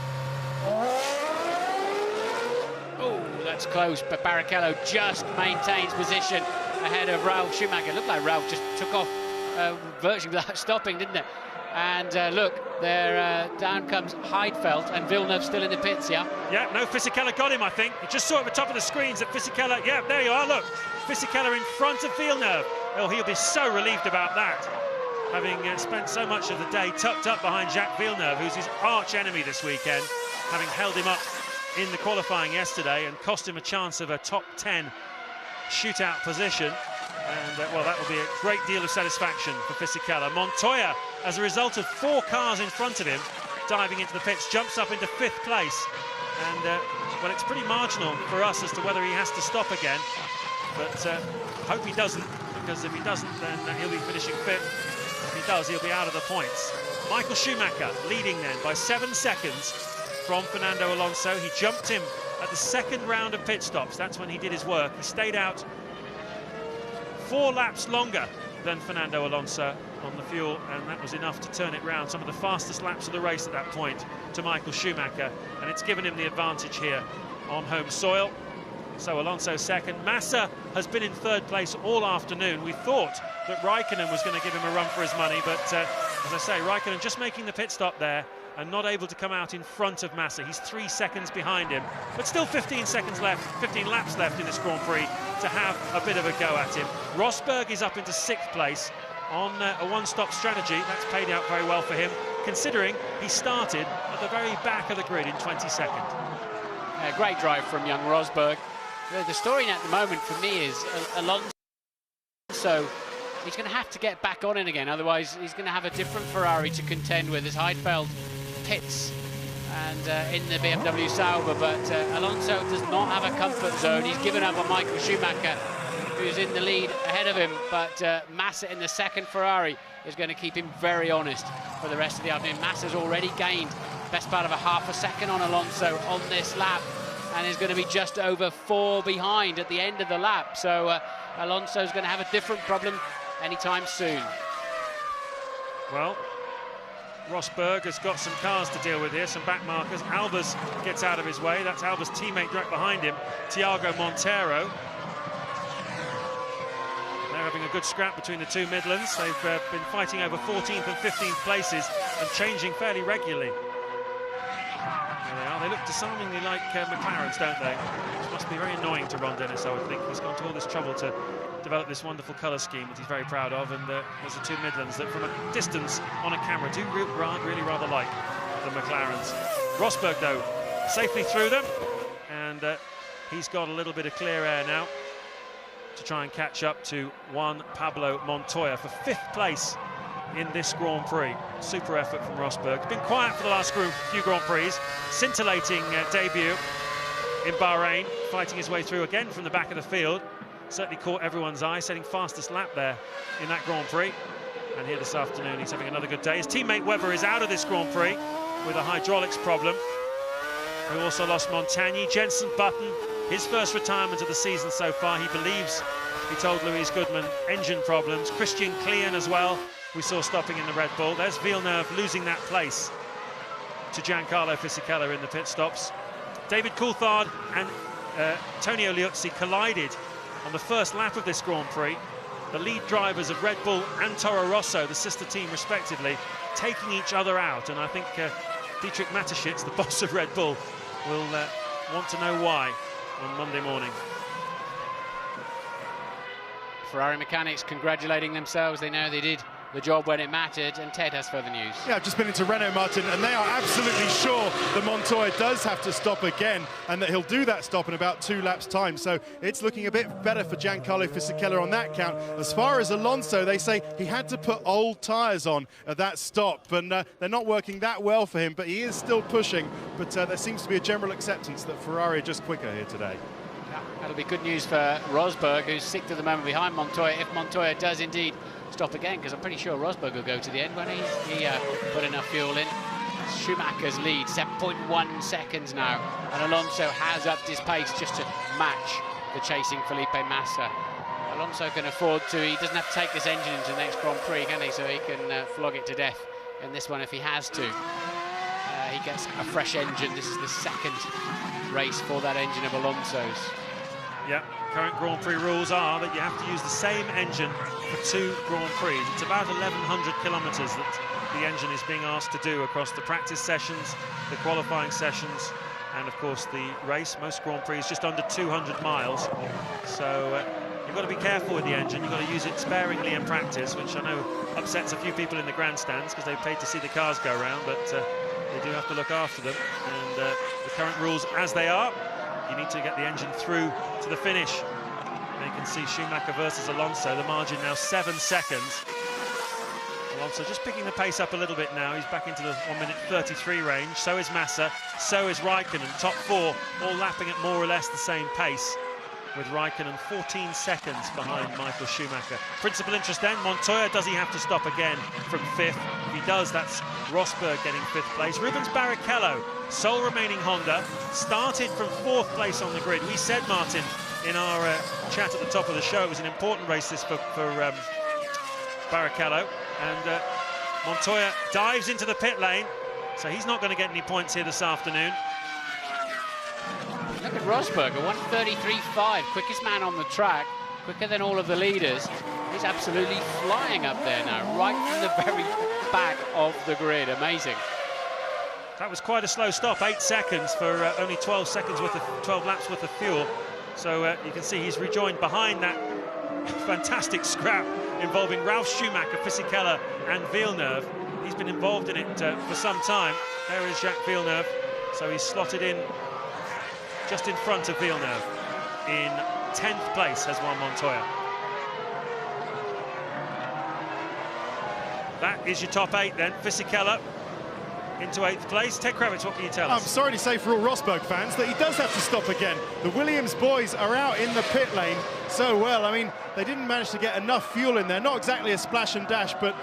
Oh, that's close, but Barrichello just maintains position ahead of Ralf Schumacher. Looked like Ralf just took off virtually without stopping, didn't it? And look, there down comes Heidfeld, and Villeneuve still in the pits, yeah?
Yeah, no, Fisichella got him, I think. You just saw at the top of the screens that Fisichella, yeah, there you are, look. Fisichella in front of Villeneuve. Oh, he'll be so relieved about that, having spent so much of the day tucked up behind Jacques Villeneuve, who's his arch enemy this weekend, having held him up in the qualifying yesterday and cost him a chance of a top 10 shootout position. And, well, that will be a great deal of satisfaction for Fisichella. Montoya, as a result of 4 cars in front of him, diving into the pits, jumps up into 5th place. And, well, it's pretty marginal for us as to whether he has to stop again. But hope he doesn't, because if he doesn't, then he'll be finishing 5th. If he does, he'll be out of the points. Michael Schumacher leading then by 7 seconds from Fernando Alonso. He jumped him at the 2nd round of pit stops. That's when he did his work. He stayed out 4 laps longer than Fernando Alonso on the fuel, and that was enough to turn it round. Some of the fastest laps of the race at that point to Michael Schumacher, and it's given him the advantage here on home soil. So Alonso 2nd. Massa has been in 3rd place all afternoon. We thought that Räikkönen was going to give him a run for his money, but as I say, Räikkönen just making the pit stop there and not able to come out in front of Massa. He's 3 seconds behind him, but still 15 laps left in this Grand Prix to have a bit of a go at him. Rosberg is up into 6th place on a one-stop strategy. That's paid out very well for him, considering he started at the very back of the grid in 22nd.
Great drive from young Rosberg. The story at the moment for me is Alonso. He's going to have to get back on it again, otherwise he's going to have a different Ferrari to contend with as Heidfeld pits and in the BMW Sauber. But Alonso does not have a comfort zone. He's given up on Michael Schumacher, who's in the lead ahead of him, but Massa in the 2nd Ferrari is going to keep him very honest for the rest of the afternoon. Massa's already gained best part of a half a second on Alonso on this lap, and is going to be just over 4 behind at the end of the lap. So Alonso's going to have a different problem anytime soon.
Well, Rosberg has got some cars to deal with here, some back markers. Albers gets out of his way. That's Albers' teammate direct behind him, Thiago Monteiro. They're having a good scrap between the 2 Midlands. They've been fighting over 14th and 15th places and changing fairly regularly. There they are. They look disarmingly like McLarens, don't they? Which must be very annoying to Ron Dennis, I would think. He's gone to all this trouble to develop this wonderful colour scheme that he's very proud of, and there's the 2 Midlands that from a distance on a camera do really rather like the McLarens. Rosberg, though, safely through them, and he's got a little bit of clear air now to try and catch up to Juan Pablo Montoya for 5th place in this Grand Prix. Super effort from Rosberg. It's been quiet for the last few Grand Prix. Scintillating debut in Bahrain, fighting his way through again from the back of the field. Certainly caught everyone's eye, setting fastest lap there in that Grand Prix. And here this afternoon, he's having another good day. His teammate Webber is out of this Grand Prix with a hydraulics problem. We also lost Montagny. Jenson Button, his first retirement of the season so far. He believes, he told Louise Goodman, engine problems. Christian Klein as well, we saw stopping in the Red Bull. There's Villeneuve losing that place to Giancarlo Fisichella in the pit stops. David Coulthard and Antonio Liuzzi collided on the first lap of this Grand Prix. The lead drivers of Red Bull and Toro Rosso, the sister team respectively, taking each other out. And I think Dietrich Mateschitz, the boss of Red Bull, will want to know why on Monday morning.
Ferrari mechanics congratulating themselves. They know they did the job when it mattered, and Ted has further news.
Yeah, I've just been into Renault, Martin, and they are absolutely sure that Montoya does have to stop again, and that he'll do that stop in about 2 laps' time. So it's looking a bit better for Giancarlo Fisichella on that count. As far as Alonso, they say he had to put old tyres on at that stop, and they're not working that well for him, but he is still pushing. But there seems to be a general acceptance that Ferrari are just quicker here today.
Yeah, that'll be good news for Rosberg, who's 6th at the moment behind Montoya, if Montoya does indeed stop again, because I'm pretty sure Rosberg will go to the end when he put enough fuel in. Schumacher's lead, 7.1 seconds now, and Alonso has upped his pace just to match the chasing Felipe Massa. Alonso can afford to, he doesn't have to take this engine into the next Grand Prix, can he? So he can flog it to death in this one if he has to. He gets a fresh engine. This is the 2nd race for that engine of Alonso's.
Yeah, current Grand Prix rules are that you have to use the same engine for 2 Grand Prix. It's about 1,100 kilometres that the engine is being asked to do across the practice sessions, the qualifying sessions, and of course the race. Most Grand Prix is just under 200 miles. So you've got to be careful with the engine. You've got to use it sparingly in practice, which I know upsets a few people in the grandstands because they've paid to see the cars go around, but they do have to look after them. And the current rules as they are, you need to get the engine through to the finish. And you can see Schumacher versus Alonso, the margin now 7 seconds. Alonso just picking the pace up a little bit now. He's back into the 1:33 range. So is Massa, so is Raikkonen. Top 4 all lapping at more or less the same pace, with Raikkonen 14 seconds behind Michael Schumacher. Principal interest then, Montoya, does he have to stop again from 5th? If he does, that's Rosberg getting 5th place. Rubens Barrichello, sole remaining Honda, started from 4th place on the grid. We said, Martin, in our chat at the top of the show, it was an important race this for Barrichello, and Montoya dives into the pit lane, so he's not going to get any points here this afternoon.
Look at Rosberg, a 1:33.5, quickest man on the track, quicker than all of the leaders. He's absolutely flying up there now, right from the very back of the grid. Amazing.
That was quite a slow stop, 8 seconds for only 12 laps worth of fuel. So you can see he's rejoined behind that fantastic scrap involving Ralf Schumacher, Fisichella and Villeneuve. He's been involved in it for some time. There is Jacques Villeneuve, so he's slotted in just in front of Villeneuve. In 10th place has Juan Montoya. That is your top 8 then. Fisichella into 8th place. Ted Kravitz, what can you tell us?
I'm sorry to say for all Rosberg fans that he does have to stop again. The Williams boys are out in the pit lane so well. I mean, they didn't manage to get enough fuel in there. Not exactly a splash and dash, but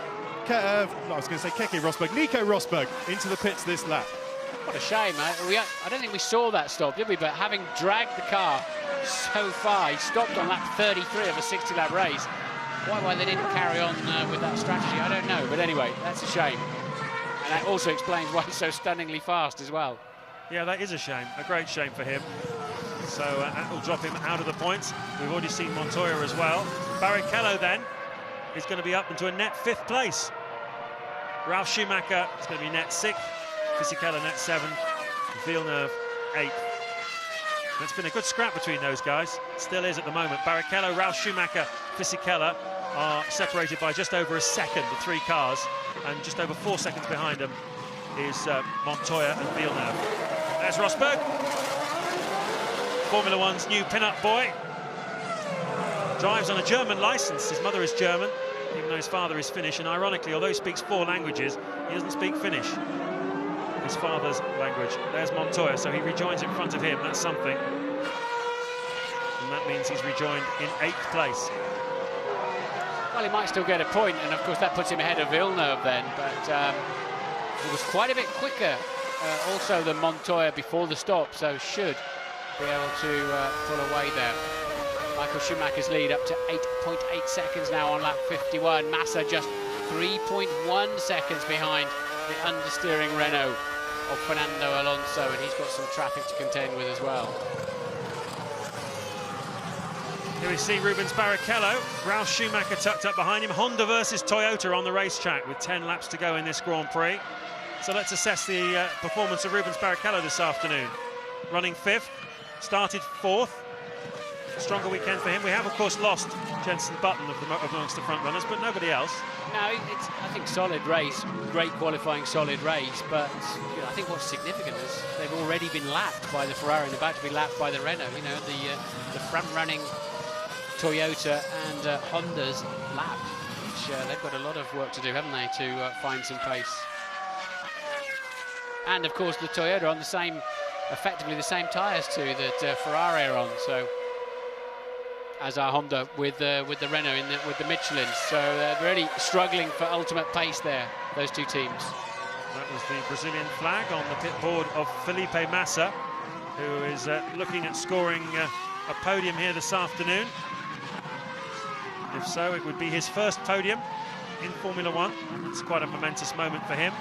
I was going to say Keke Rosberg. Nico Rosberg into the pits this lap.
What a shame. I don't think we saw that stop, did we? But having dragged the car so far, he stopped on lap 33 of a 60-lap race. Why they didn't carry on with that strategy, I don't know. But anyway, that's a shame. And that also explains why he's so stunningly fast as well.
Yeah, that is a shame. A great shame for him. So that will drop him out of the points. We've already seen Montoya as well. Barrichello then is going to be up into a net 5th place. Ralf Schumacher is going to be net 6th. Fisichella net 7th. Villeneuve 8th. It's been a good scrap between those guys. It still is at the moment. Barrichello, Ralf Schumacher, Fisichella are separated by just over a second, the 3 cars, and just over 4 seconds behind them is Montoya and Villeneuve. There's Rosberg, Formula One's new pin-up boy. Drives on a German licence. His mother is German, even though his father is Finnish, and ironically, although he speaks 4 languages, he doesn't speak Finnish, his father's language. There's Montoya, so he rejoins in front of him. That's something. And that means he's rejoined in 8th place.
Well, he might still get a point, and of course that puts him ahead of Villeneuve then, but he was quite a bit quicker also than Montoya before the stop, so should be able to pull away there. Michael Schumacher's lead up to 8.8 seconds now on lap 51. Massa just 3.1 seconds behind the understeering Renault of Fernando Alonso, and he's got some traffic to contend with as well.
Here we see Rubens Barrichello, Ralf Schumacher tucked up behind him. Honda versus Toyota on the racetrack with 10 laps to go in this Grand Prix. So let's assess the performance of Rubens Barrichello this afternoon. Running 5th, started 4th. a stronger weekend for him. We have, of course, lost Jenson Button amongst the front runners, but nobody else.
No, it's, I think, solid race, great qualifying, solid race, but you know, I think what's significant is they've already been lapped by the Ferrari and about to be lapped by the Renault. You know, the front-running Toyota and Honda's lap, which they've got a lot of work to do, haven't they, to find some pace. And of course the Toyota on the same, effectively the same tyres too that Ferrari are on. So as our Honda with the Renault with the Michelin. So they're really struggling for ultimate pace there, those two teams.
That was the Brazilian flag on the pit board of Felipe Massa, who is looking at scoring a podium here this afternoon. If so, it would be his first podium in Formula One. It's quite a momentous moment for him.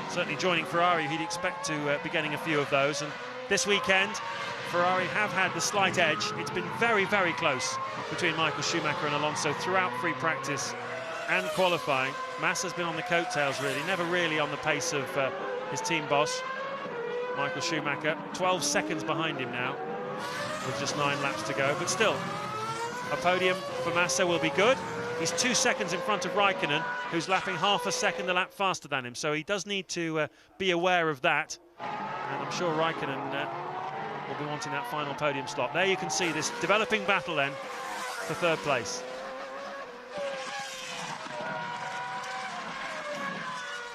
Certainly joining Ferrari, he'd expect to be getting a few of those. And this weekend, Ferrari have had the slight edge. It's been very, very close between Michael Schumacher and Alonso throughout free practice and qualifying. Massa's been on the coattails, really, never really on the pace of his team boss, Michael Schumacher. 12 seconds behind him now, with just 9 laps to go. But still, a podium for Massa will be good. He's 2 seconds in front of Raikkonen, who's lapping half a second a lap faster than him. So he does need to be aware of that. And I'm sure Raikkonen will be wanting that final podium slot. There you can see this developing battle then for third place.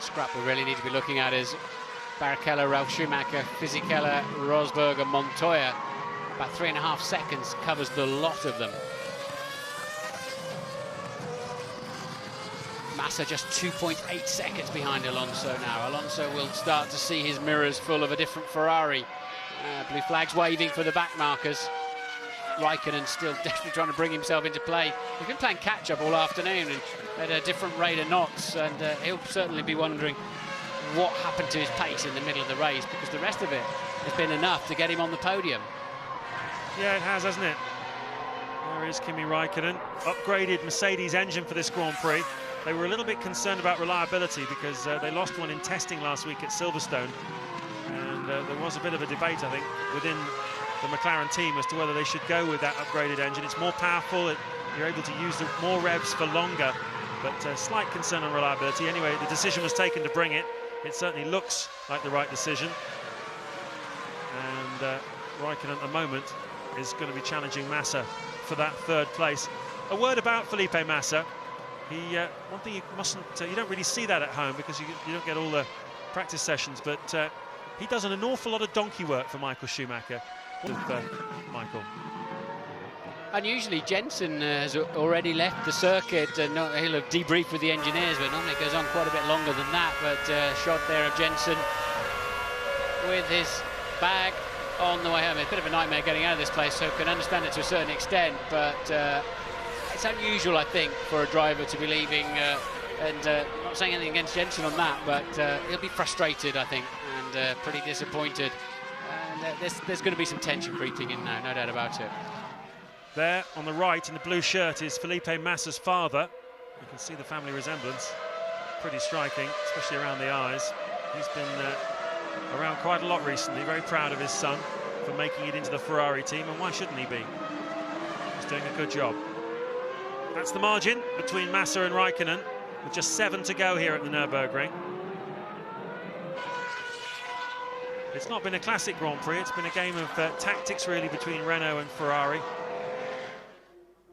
Scrap we really need to be looking at is Barrichello, Ralf Schumacher, Fisichella, Rosberg and Montoya. About 3.5 seconds covers the lot of them. Massa just 2.8 seconds behind Alonso now. Alonso will start to see his mirrors full of a different Ferrari. Blue flags waving for the back markers. Raikkonen still definitely trying to bring himself into play. He's been playing catch-up all afternoon and at a different rate of knots, and he'll certainly be wondering what happened to his pace in the middle of the race, because the rest of it has been enough to get him on the podium.
Yeah, it has, hasn't it? There is Kimi Raikkonen. Upgraded Mercedes engine for this Grand Prix. They were a little bit concerned about reliability because they lost one in testing last week at Silverstone. And there was a bit of a debate, I think, within the McLaren team as to whether they should go with that upgraded engine. It's more powerful, you're able to use more revs for longer, but slight concern on reliability. Anyway, the decision was taken to bring it. It certainly looks like the right decision. And Raikkonen at the moment is going to be challenging Massa for that third place. A word about Felipe Massa. One thing you mustn't, you don't really see that at home because you don't get all the practice sessions, but he does an awful lot of donkey work for Michael Schumacher. Michael.
Unusually, Jenson has already left the circuit, and he'll have debriefed with the engineers, but normally it goes on quite a bit longer than that. But shot there of Jenson with his bag on the way home. It's a bit of a nightmare getting out of this place, so I can understand it to a certain extent, but it's unusual, I think, for a driver to be leaving, and not saying anything against Jenson on that, but he'll be frustrated, I think, and pretty disappointed. And there's going to be some tension creeping in now, no doubt about it.
There on the right in the blue shirt is Felipe Massa's father. You can see the family resemblance. Pretty striking, especially around the eyes. He's been around quite a lot recently, very proud of his son for making it into the Ferrari team, and why shouldn't he be? He's doing a good job. That's the margin between Massa and Raikkonen, with just 7 to go here at the Nurburgring. It's not been a classic Grand Prix, it's been a game of tactics really between Renault and Ferrari.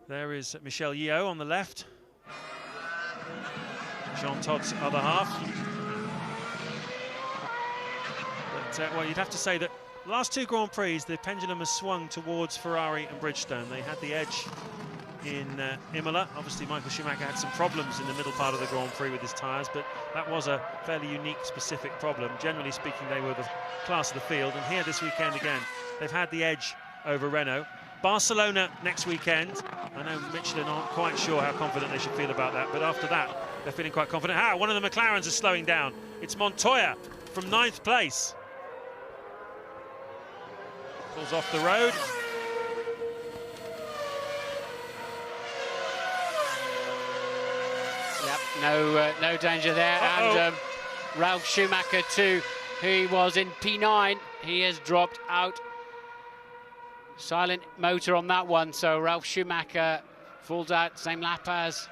There is Michel Yeo on the left. Jean Todt's other half. But, well, you'd have to say that the last 2 Grand Prix, the pendulum has swung towards Ferrari and Bridgestone. They had the edge in Imola. Obviously, Michael Schumacher had some problems in the middle part of the Grand Prix with his tyres, but that was a fairly unique, specific problem. Generally speaking, they were the class of the field, and here this weekend again, they've had the edge over Renault. Barcelona next weekend. I know Michelin aren't quite sure how confident they should feel about that, but after that, they're feeling quite confident. One of the McLarens is slowing down. It's Montoya from 9th place. Pulls off the road.
Yep, no danger there. And Ralf Schumacher too, he was in P9. He has dropped out. Silent motor on that one, so Ralf Schumacher falls out, same lap as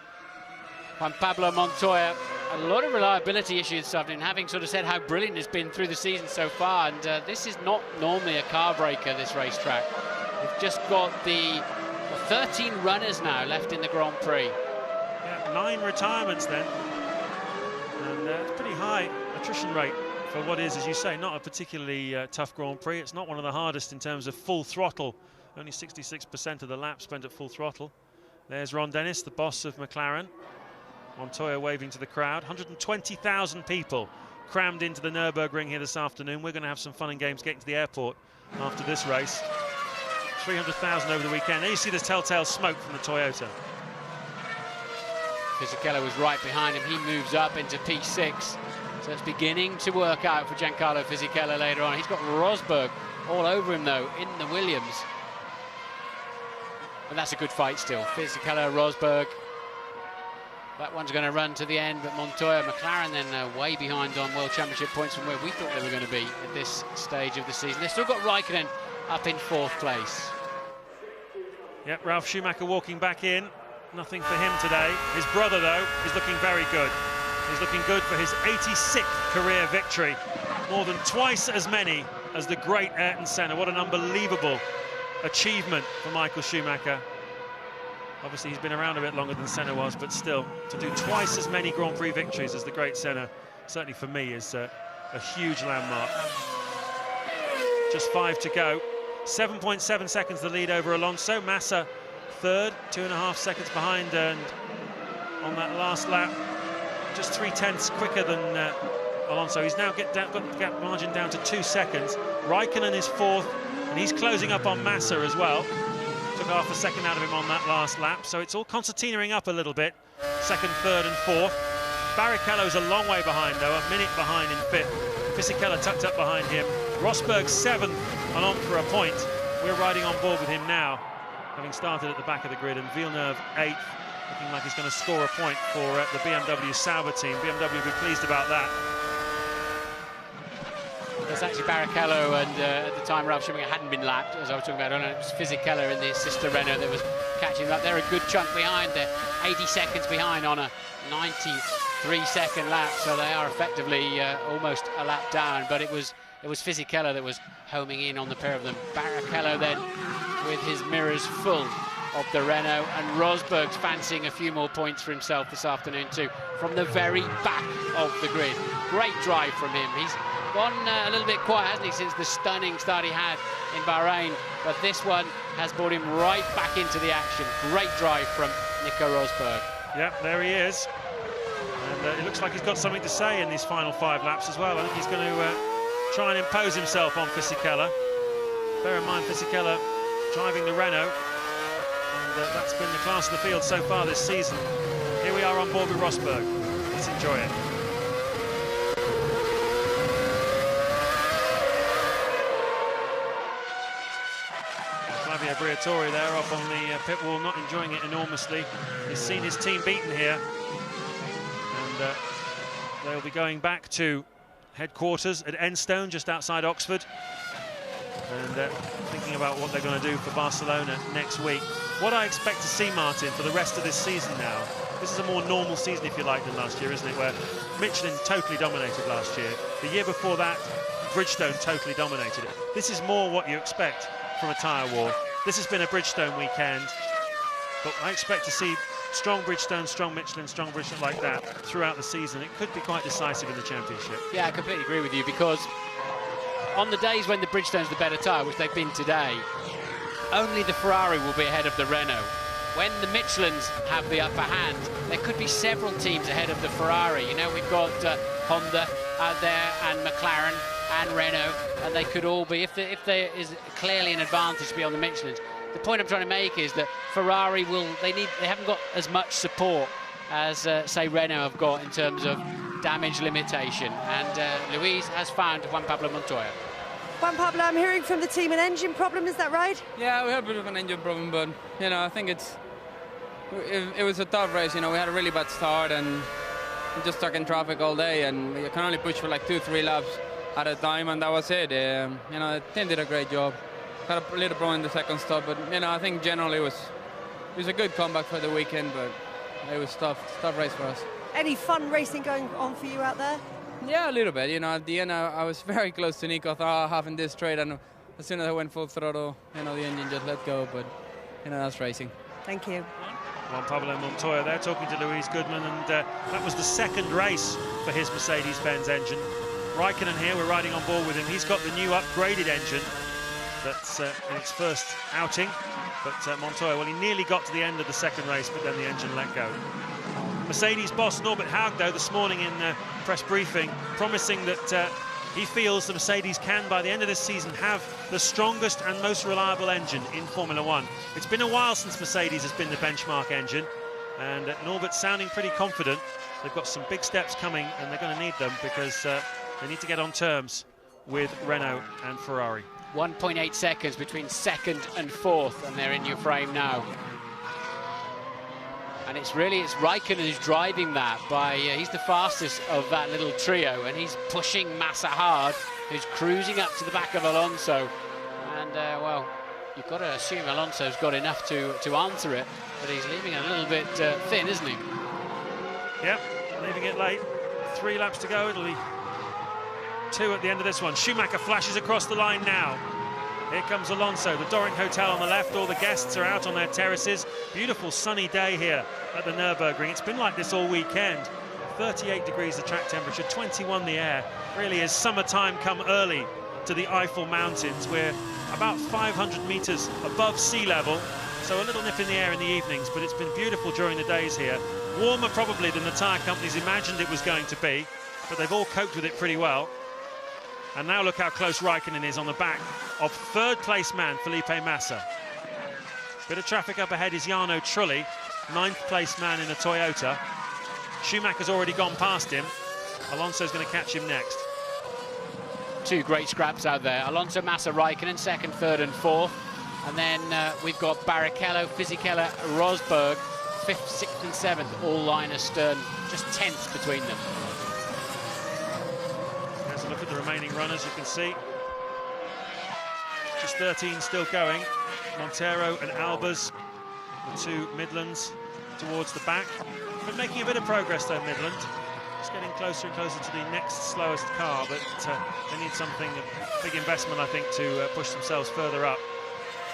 Juan Pablo Montoya. A lot of reliability issues this afternoon, having sort of said how brilliant it's been through the season so far, and this is not normally a car breaker, this racetrack. We've just got the 13 runners now left in the Grand Prix.
Yeah, 9 retirements then, and it's pretty high attrition rate for what is, as you say, not a particularly tough Grand Prix. It's not one of the hardest in terms of full throttle. Only 66% of the laps spent at full throttle. There's Ron Dennis, the boss of McLaren. Montoya waving to the crowd. 120,000 people crammed into the Nurburgring here this afternoon. We're going to have some fun and games getting to the airport after this race. 300,000 over the weekend. There you see the telltale smoke from the Toyota.
Fisichella was right behind him. He moves up into P6. So it's beginning to work out for Giancarlo Fisichella later on. He's got Rosberg all over him, though, in the Williams. But that's a good fight still. Fisichella, Rosberg. That one's going to run to the end, but Montoya, McLaren then way behind on World Championship points from where we thought they were going to be at this stage of the season. They've still got Raikkonen up in 4th place.
Yep, Ralf Schumacher walking back in. Nothing for him today. His brother, though, is looking very good. He's looking good for his 86th career victory. More than twice as many as the great Ayrton Senna. What an unbelievable achievement for Michael Schumacher. Obviously, he's been around a bit longer than Senna was, but still, to do twice as many Grand Prix victories as the great Senna, certainly for me, is a huge landmark. Just 5 to go. 7.7 seconds the lead over Alonso. Massa third, 2.5 seconds behind, and on that last lap, just 0.3 quicker than Alonso. He's now got the gap margin down to 2 seconds. Raikkonen is 4th, and he's closing up on Massa as well. Took half a second out of him on that last lap, so it's all concertinaing up a little bit. 2nd, 3rd and 4th. Barrichello's a long way behind, though, a minute behind in 5th. Fisichella tucked up behind him. Rosberg 7th and on for a point. We're riding on board with him now, having started at the back of the grid, and Villeneuve 8th, looking like he's going to score a point for the BMW Sauber team. BMW will be pleased about that.
It's actually Barrichello, and at the time Ralf Schumacher hadn't been lapped, as I was talking about. It was Fisichella in the sister Renault that was catching up. They're a good chunk behind. They're 80 seconds behind on a 93-second lap, so they are effectively almost a lap down. But it was Fisichella that was homing in on the pair of them. Barrichello then with his mirrors full of the Renault, and Rosberg's fancying a few more points for himself this afternoon too, from the very back of the grid. Great drive from him. He's gone a little bit quiet, hasn't he, since the stunning start he had in Bahrain, but this one has brought him right back into the action. Great drive from Nico Rosberg.
Yep, there he is, and it looks like he's got something to say in these final 5 laps as well. I think he's going to try and impose himself on Fisichella. Bear in mind, Fisichella driving the Renault, and that's been the class of the field so far this season. Here we are on board with Rosberg. Let's enjoy it. Flavio Briatore there up on the pit wall, not enjoying it enormously. He's seen his team beaten here, and they'll be going back to headquarters at Enstone, just outside Oxford, and thinking about what they're going to do for Barcelona next week. What I expect to see, Martin, for the rest of this season now, this is a more normal season, if you like, than last year, isn't it, where Michelin totally dominated last year. The year before that, Bridgestone totally dominated it. This is more what you expect from a tyre war. This has been a Bridgestone weekend, but I expect to see strong Bridgestone, strong Michelin, strong Bridgestone like that throughout the season. It could be quite decisive in the championship.
Yeah, I completely agree with you, because on the days when the Bridgestone's the better tyre, which they've been today, only the Ferrari will be ahead of the Renault. When the Michelins have the upper hand, there could be several teams ahead of the Ferrari. You know, we've got Honda out there, and McLaren and Renault, and they could all be, if there is clearly an advantage to be on the Michelins. The point I'm trying to make is that Ferrari they haven't got as much support as say Renault have got in terms of damage limitation, and Luis has found Juan Pablo Montoya.
Juan Pablo, I'm hearing from the team an engine problem, is that right?
Yeah, we had a bit of an engine problem, but you know, I think it was a tough race. You know, we had a really bad start and we just stuck in traffic all day, and we can only push for like 2-3 laps at a time, and that was it. You know, the team did a great job. Had a little problem in the second stop, but you know, I think generally it was a good comeback for the weekend, but it was tough race for us.
Any fun racing going on for you out there?
Yeah, a little bit. You know, at the end I was very close to Nico having this straight, and as soon as I went full throttle, you know, the engine just let go. But you know, that's racing.
Thank you.
Juan Pablo Montoya there talking to Luis Goodman, and that was the second race for his Mercedes-Benz engine. Raikkonen here, we're riding on board with him. He's got the new upgraded engine that's in its first outing, but Montoya, well, he nearly got to the end of the second race, but then the engine let go. Mercedes boss Norbert Haug, though, this morning in press briefing, promising that he feels the Mercedes can, by the end of this season, have the strongest and most reliable engine in Formula One. It's been a while since Mercedes has been the benchmark engine, and Norbert's sounding pretty confident. They've got some big steps coming, and they're going to need them because they need to get on terms with Renault and Ferrari.
1.8 seconds between second and fourth, and they're in your frame now. And it's Raikkonen who's driving that by, he's the fastest of that little trio, and he's pushing Massa hard, who's cruising up to the back of Alonso. And, well, you've got to assume Alonso's got enough to answer it, but he's leaving a little bit thin, isn't he?
Yep, leaving it late. 3 laps to go, it'll be 2 at the end of this one. Schumacher flashes across the line now. Here comes Alonso, the Doring Hotel on the left. All the guests are out on their terraces. Beautiful sunny day here at the Nurburgring. It's been like this all weekend. 38 degrees the track temperature, 21 the air. Really is summertime come early to the Eiffel Mountains. We're about 500 meters above sea level, so a little nip in the air in the evenings, but it's been beautiful during the days here. Warmer probably than the tyre companies imagined it was going to be, but they've all coped with it pretty well. And now look how close Raikkonen is on the back of third-place man Felipe Massa. Bit of traffic up ahead is Jarno Trulli, 9th-place man in a Toyota. Schumacher's already gone past him. Alonso's going to catch him next.
2 great scraps out there. Alonso, Massa, Raikkonen, second, third and fourth. And then we've got Barrichello, Fisichella, Rosberg, 5th, 6th and 7th, all line astern, just 10th between them.
There's a look at the remaining runners, you can see. Just 13 still going. Montero and Albers, the 2 Midlands towards the back. Been making a bit of progress though, Midland. Just getting closer and closer to the next slowest car, but they need something, a big investment, I think, to push themselves further up.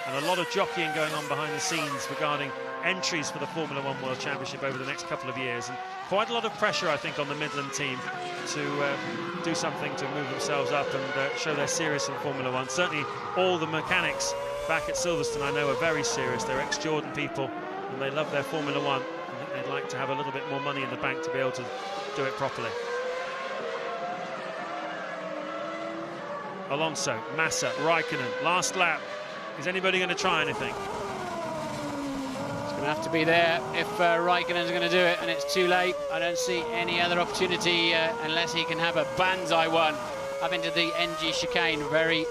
And a lot of jockeying going on behind the scenes regarding entries for the Formula One World Championship over the next couple of years. And quite a lot of pressure, I think, on the Midland team to do something to move themselves up and show they're serious in Formula One. Certainly all the mechanics back at Silverstone, I know, are very serious. They're ex-Jordan people and they love their Formula One. I think they'd like to have a little bit more money in the bank to be able to do it properly. Alonso, Massa, Raikkonen, last lap. Is anybody going to try anything?
It's going to have to be there if Raikkonen's going to do it, and it's too late. I don't see any other opportunity unless he can have a banzai one up into the NG chicane, very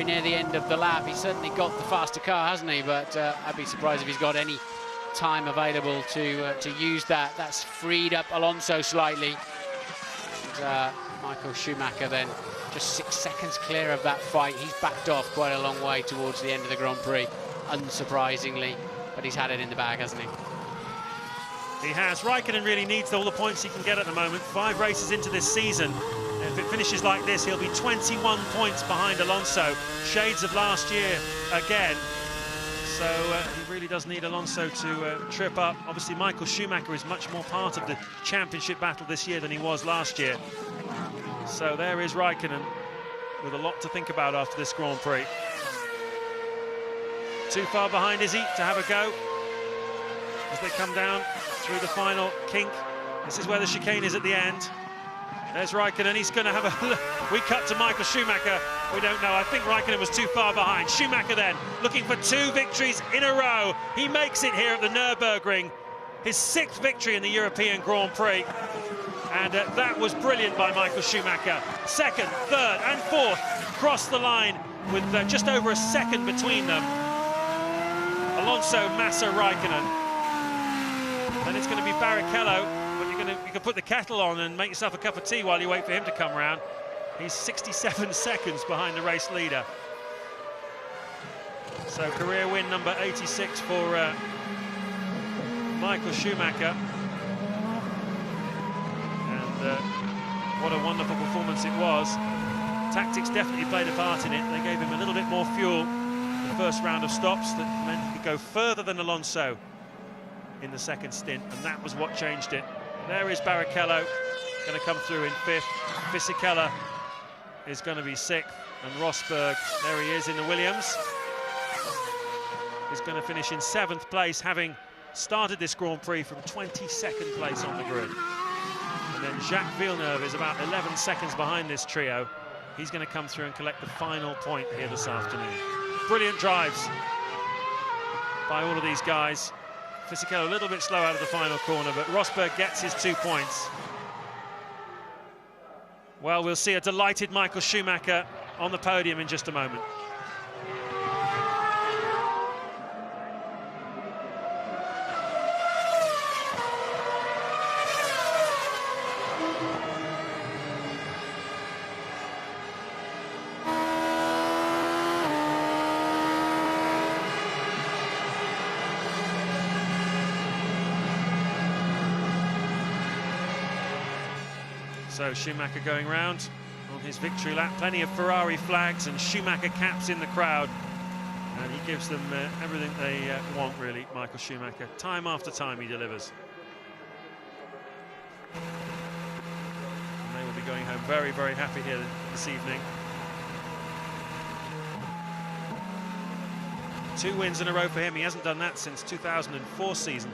near the end of the lap. He's certainly got the faster car, hasn't he? But I'd be surprised if he's got any time available to use that. That's freed up Alonso slightly. And, Michael Schumacher then just 6 seconds clear of that fight. He's backed off quite a long way towards the end of the Grand Prix, unsurprisingly, but he's had it in the bag, hasn't he?
He has. Raikkonen really needs all the points he can get at the moment. 5 races into this season. If it finishes like this, he'll be 21 points behind Alonso. Shades of last year again. So he really does need Alonso to trip up. Obviously, Michael Schumacher is much more part of the championship battle this year than he was last year. So there is Raikkonen with a lot to think about after this Grand Prix. Too far behind, is he, to have a go? As they come down through the final kink. This is where the chicane is at the end. There's Raikkonen, he's going to have a... We cut to Michael Schumacher. We don't know. I think Raikkonen was too far behind. Schumacher then, looking for 2 victories in a row. He makes it here at the Nürburgring. His 6th victory in the European Grand Prix. And that was brilliant by Michael Schumacher. 2nd, 3rd and 4th cross the line with just over a second between them. Alonso, Massa, Raikkonen. Then it's going to be Barrichello, but you can put the kettle on and make yourself a cup of tea while you wait for him to come round. He's 67 seconds behind the race leader. So career win number 86 for Michael Schumacher. And what a wonderful performance it was. Tactics definitely played a part in it. They gave him a little bit more fuel the first round of stops that meant he could go further than Alonso in the second stint, and that was what changed it. There is Barrichello, going to come through in 5th. Fisichella is going to be 6th, and Rosberg, there he is in the Williams, is going to finish in 7th place, having started this Grand Prix from 22nd place on the grid. And then Jacques Villeneuve is about 11 seconds behind this trio. He's going to come through and collect the final point here this afternoon. Brilliant drives by all of these guys. Fisichella a little bit slow out of the final corner, but Rosberg gets his 2 points. Well, we'll see a delighted Michael Schumacher on the podium in just a moment. So Schumacher going round on his victory lap. Plenty of Ferrari flags and Schumacher caps in the crowd. And he gives them everything they want, really, Michael Schumacher. Time after time he delivers. And they will be going home very, very happy here this evening. 2 wins in a row for him. He hasn't done that since 2004 season.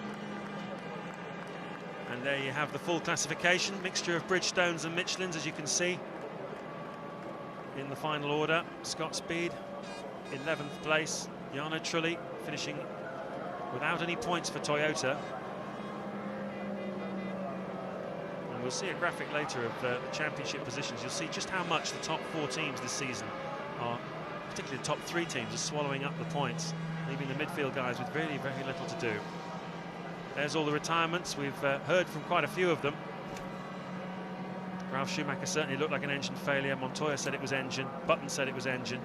And there you have the full classification, mixture of Bridgestones and Michelins, as you can see in the final order. Scott Speed, 11th place. Jarno Trulli finishing without any points for Toyota. And we'll see a graphic later of the championship positions. You'll see just how much the top 4 teams this season are, particularly the top 3 teams, are swallowing up the points, leaving the midfield guys with really very little to do. There's all the retirements. We've heard from quite a few of them. Ralf Schumacher certainly looked like an engine failure. Montoya said it was engine. Button said it was engine.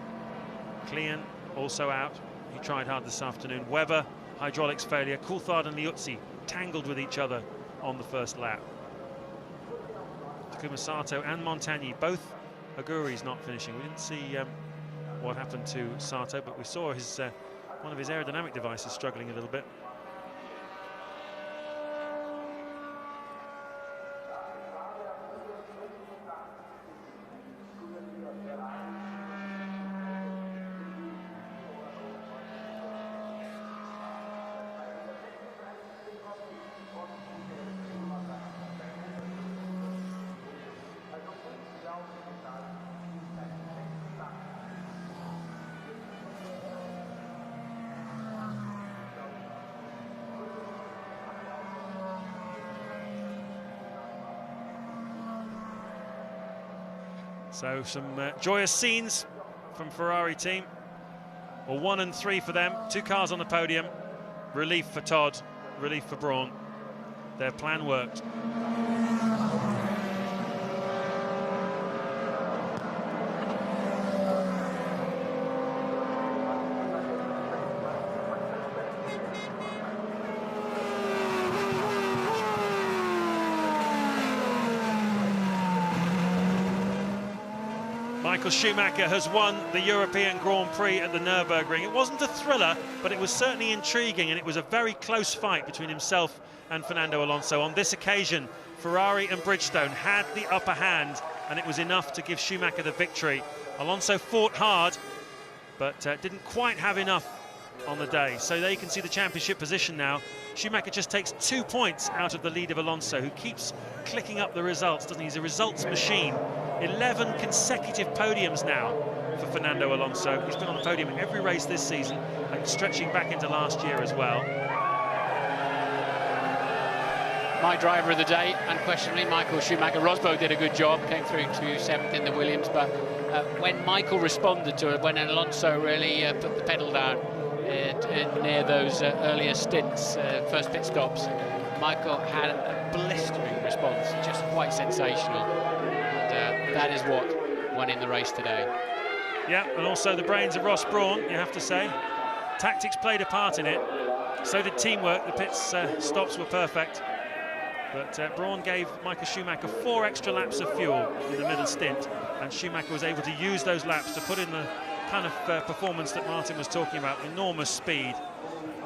Klein also out. He tried hard this afternoon. Webber, hydraulics failure. Coulthard and Liuzzi tangled with each other on the first lap. Takuma Sato and Montagny, both Aguris not finishing. We didn't see what happened to Sato, but we saw his one of his aerodynamic devices struggling a little bit. So some joyous scenes from Ferrari team. Well, 1 and 3 for them. 2 cars on the podium. Relief for Todd, relief for Brawn. Their plan worked. Michael Schumacher has won the European Grand Prix at the Nurburgring. It wasn't a thriller, but it was certainly intriguing, and it was a very close fight between himself and Fernando Alonso. On this occasion, Ferrari and Bridgestone had the upper hand, and it was enough to give Schumacher the victory. Alonso fought hard, but didn't quite have enough on the day. So there you can see the championship position now. Schumacher just takes 2 points out of the lead of Alonso, who keeps clicking up the results, doesn't he? He's a results machine. 11 consecutive podiums now for Fernando Alonso. He's been on the podium in every race this season, and stretching back into last year as well.
My driver of the day, unquestionably, Michael Schumacher. Rosberg did a good job, came through to 7th in the Williams, but when Michael responded to it, when Alonso really put the pedal down near those earlier stints, first pit stops, Michael had a blistering response, just quite sensational. And that is what won in the race today.
Yeah, and also the brains of Ross Brawn, you have to say. Tactics played a part in it. So did teamwork. The pit's stops were perfect. But Braun gave Michael Schumacher 4 extra laps of fuel in the middle stint, and Schumacher was able to use those laps to put in the kind of performance that Martin was talking about, enormous speed.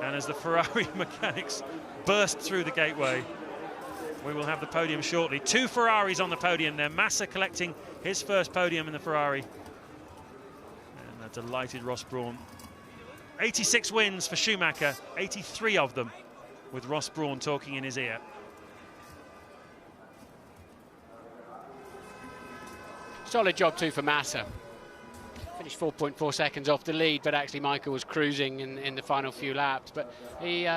And as the Ferrari mechanics burst through the gateway, we will have the podium shortly. 2 Ferraris on the podium there. Massa collecting his first podium in the Ferrari. And a delighted Ross Brawn. 86 wins for Schumacher, 83 of them with Ross Brawn talking in his ear.
Solid job too for Massa. Finished 4.4 seconds off the lead, but actually Michael was cruising in the final few laps. But he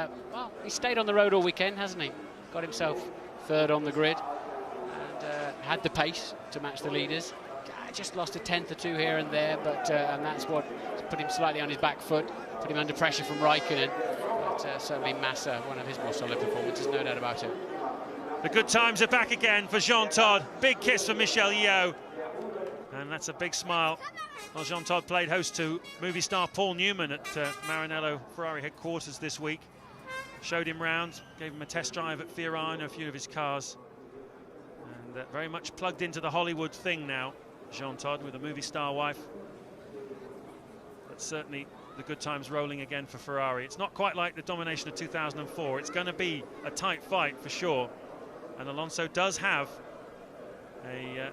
stayed on the road all weekend, hasn't he? Got himself 3rd on the grid and had the pace to match the leaders. Just lost a 10th or 2 here and there, but and that's what put him slightly on his back foot, put him under pressure from Raikkonen. But certainly Massa, one of his more solid performances, no doubt about it.
The good times are back again for Jean Todt. Big kiss for Michel Yeo. And that's a big smile. Well, Jean Todt played host to movie star Paul Newman at Maranello Ferrari headquarters this week. Showed him round, gave him a test drive at Fiorano, a few of his cars. And very much plugged into the Hollywood thing now, Jean Todt, with a movie star wife. But certainly the good times rolling again for Ferrari. It's not quite like the domination of 2004. It's going to be a tight fight for sure. And Alonso does have a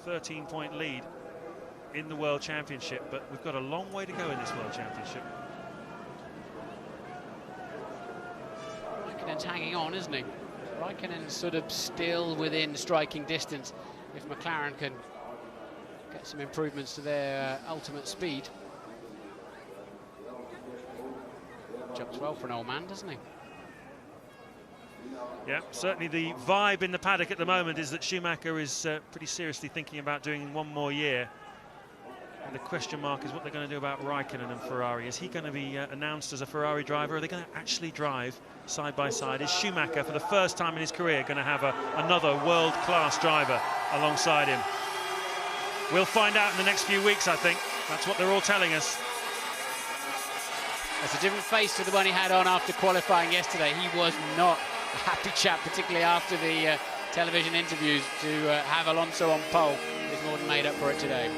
13-point lead in the World Championship, but we've got a long way to go in this World Championship.
Raikkonen's hanging on, isn't he? Raikkonen's sort of still within striking distance if McLaren can get some improvements to their ultimate speed. Jumps well for an old man, doesn't he?
Yeah, certainly the vibe in the paddock at the moment is that Schumacher is pretty seriously thinking about doing 1 more year. And the question mark is what they're going to do about Raikkonen and Ferrari. Is he going to be announced as a Ferrari driver? Are they going to actually drive side by side? Is Schumacher, for the first time in his career, going to have another world-class driver alongside him? We'll find out in the next few weeks, I think. That's what they're all telling us.
That's a different face to the one he had on after qualifying yesterday. He was not a happy chap, particularly after the television interviews. To have Alonso on pole is more than made up for it today.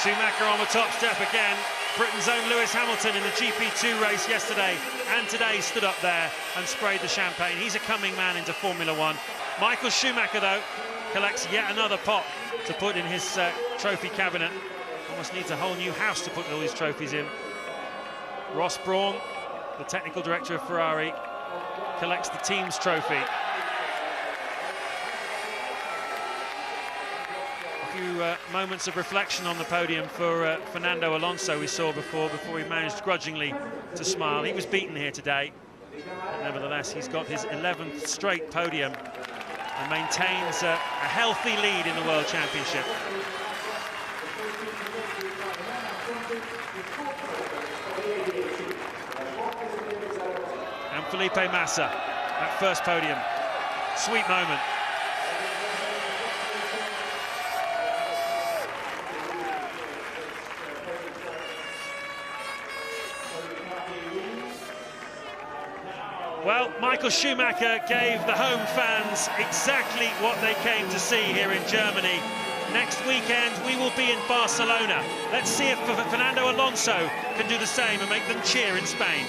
Schumacher on the top step again. Britain's own Lewis Hamilton in the GP2 race yesterday and today stood up there and sprayed the champagne. He's a coming man into Formula One. Michael Schumacher, though, collects yet another pot to put in his trophy cabinet. Almost needs a whole new house to put all his trophies in. Ross Brawn, the technical director of Ferrari, collects the team's trophy. few moments of reflection on the podium for Fernando Alonso we saw before he managed grudgingly to smile. He was beaten here today, but nevertheless he's got his 11th straight podium and maintains a healthy lead in the World Championship. And Felipe Massa, that first podium, sweet moment. Well, Michael Schumacher gave the home fans exactly what they came to see here in Germany. Next weekend, we will be in Barcelona. Let's see if Fernando Alonso can do the same and make them cheer in Spain.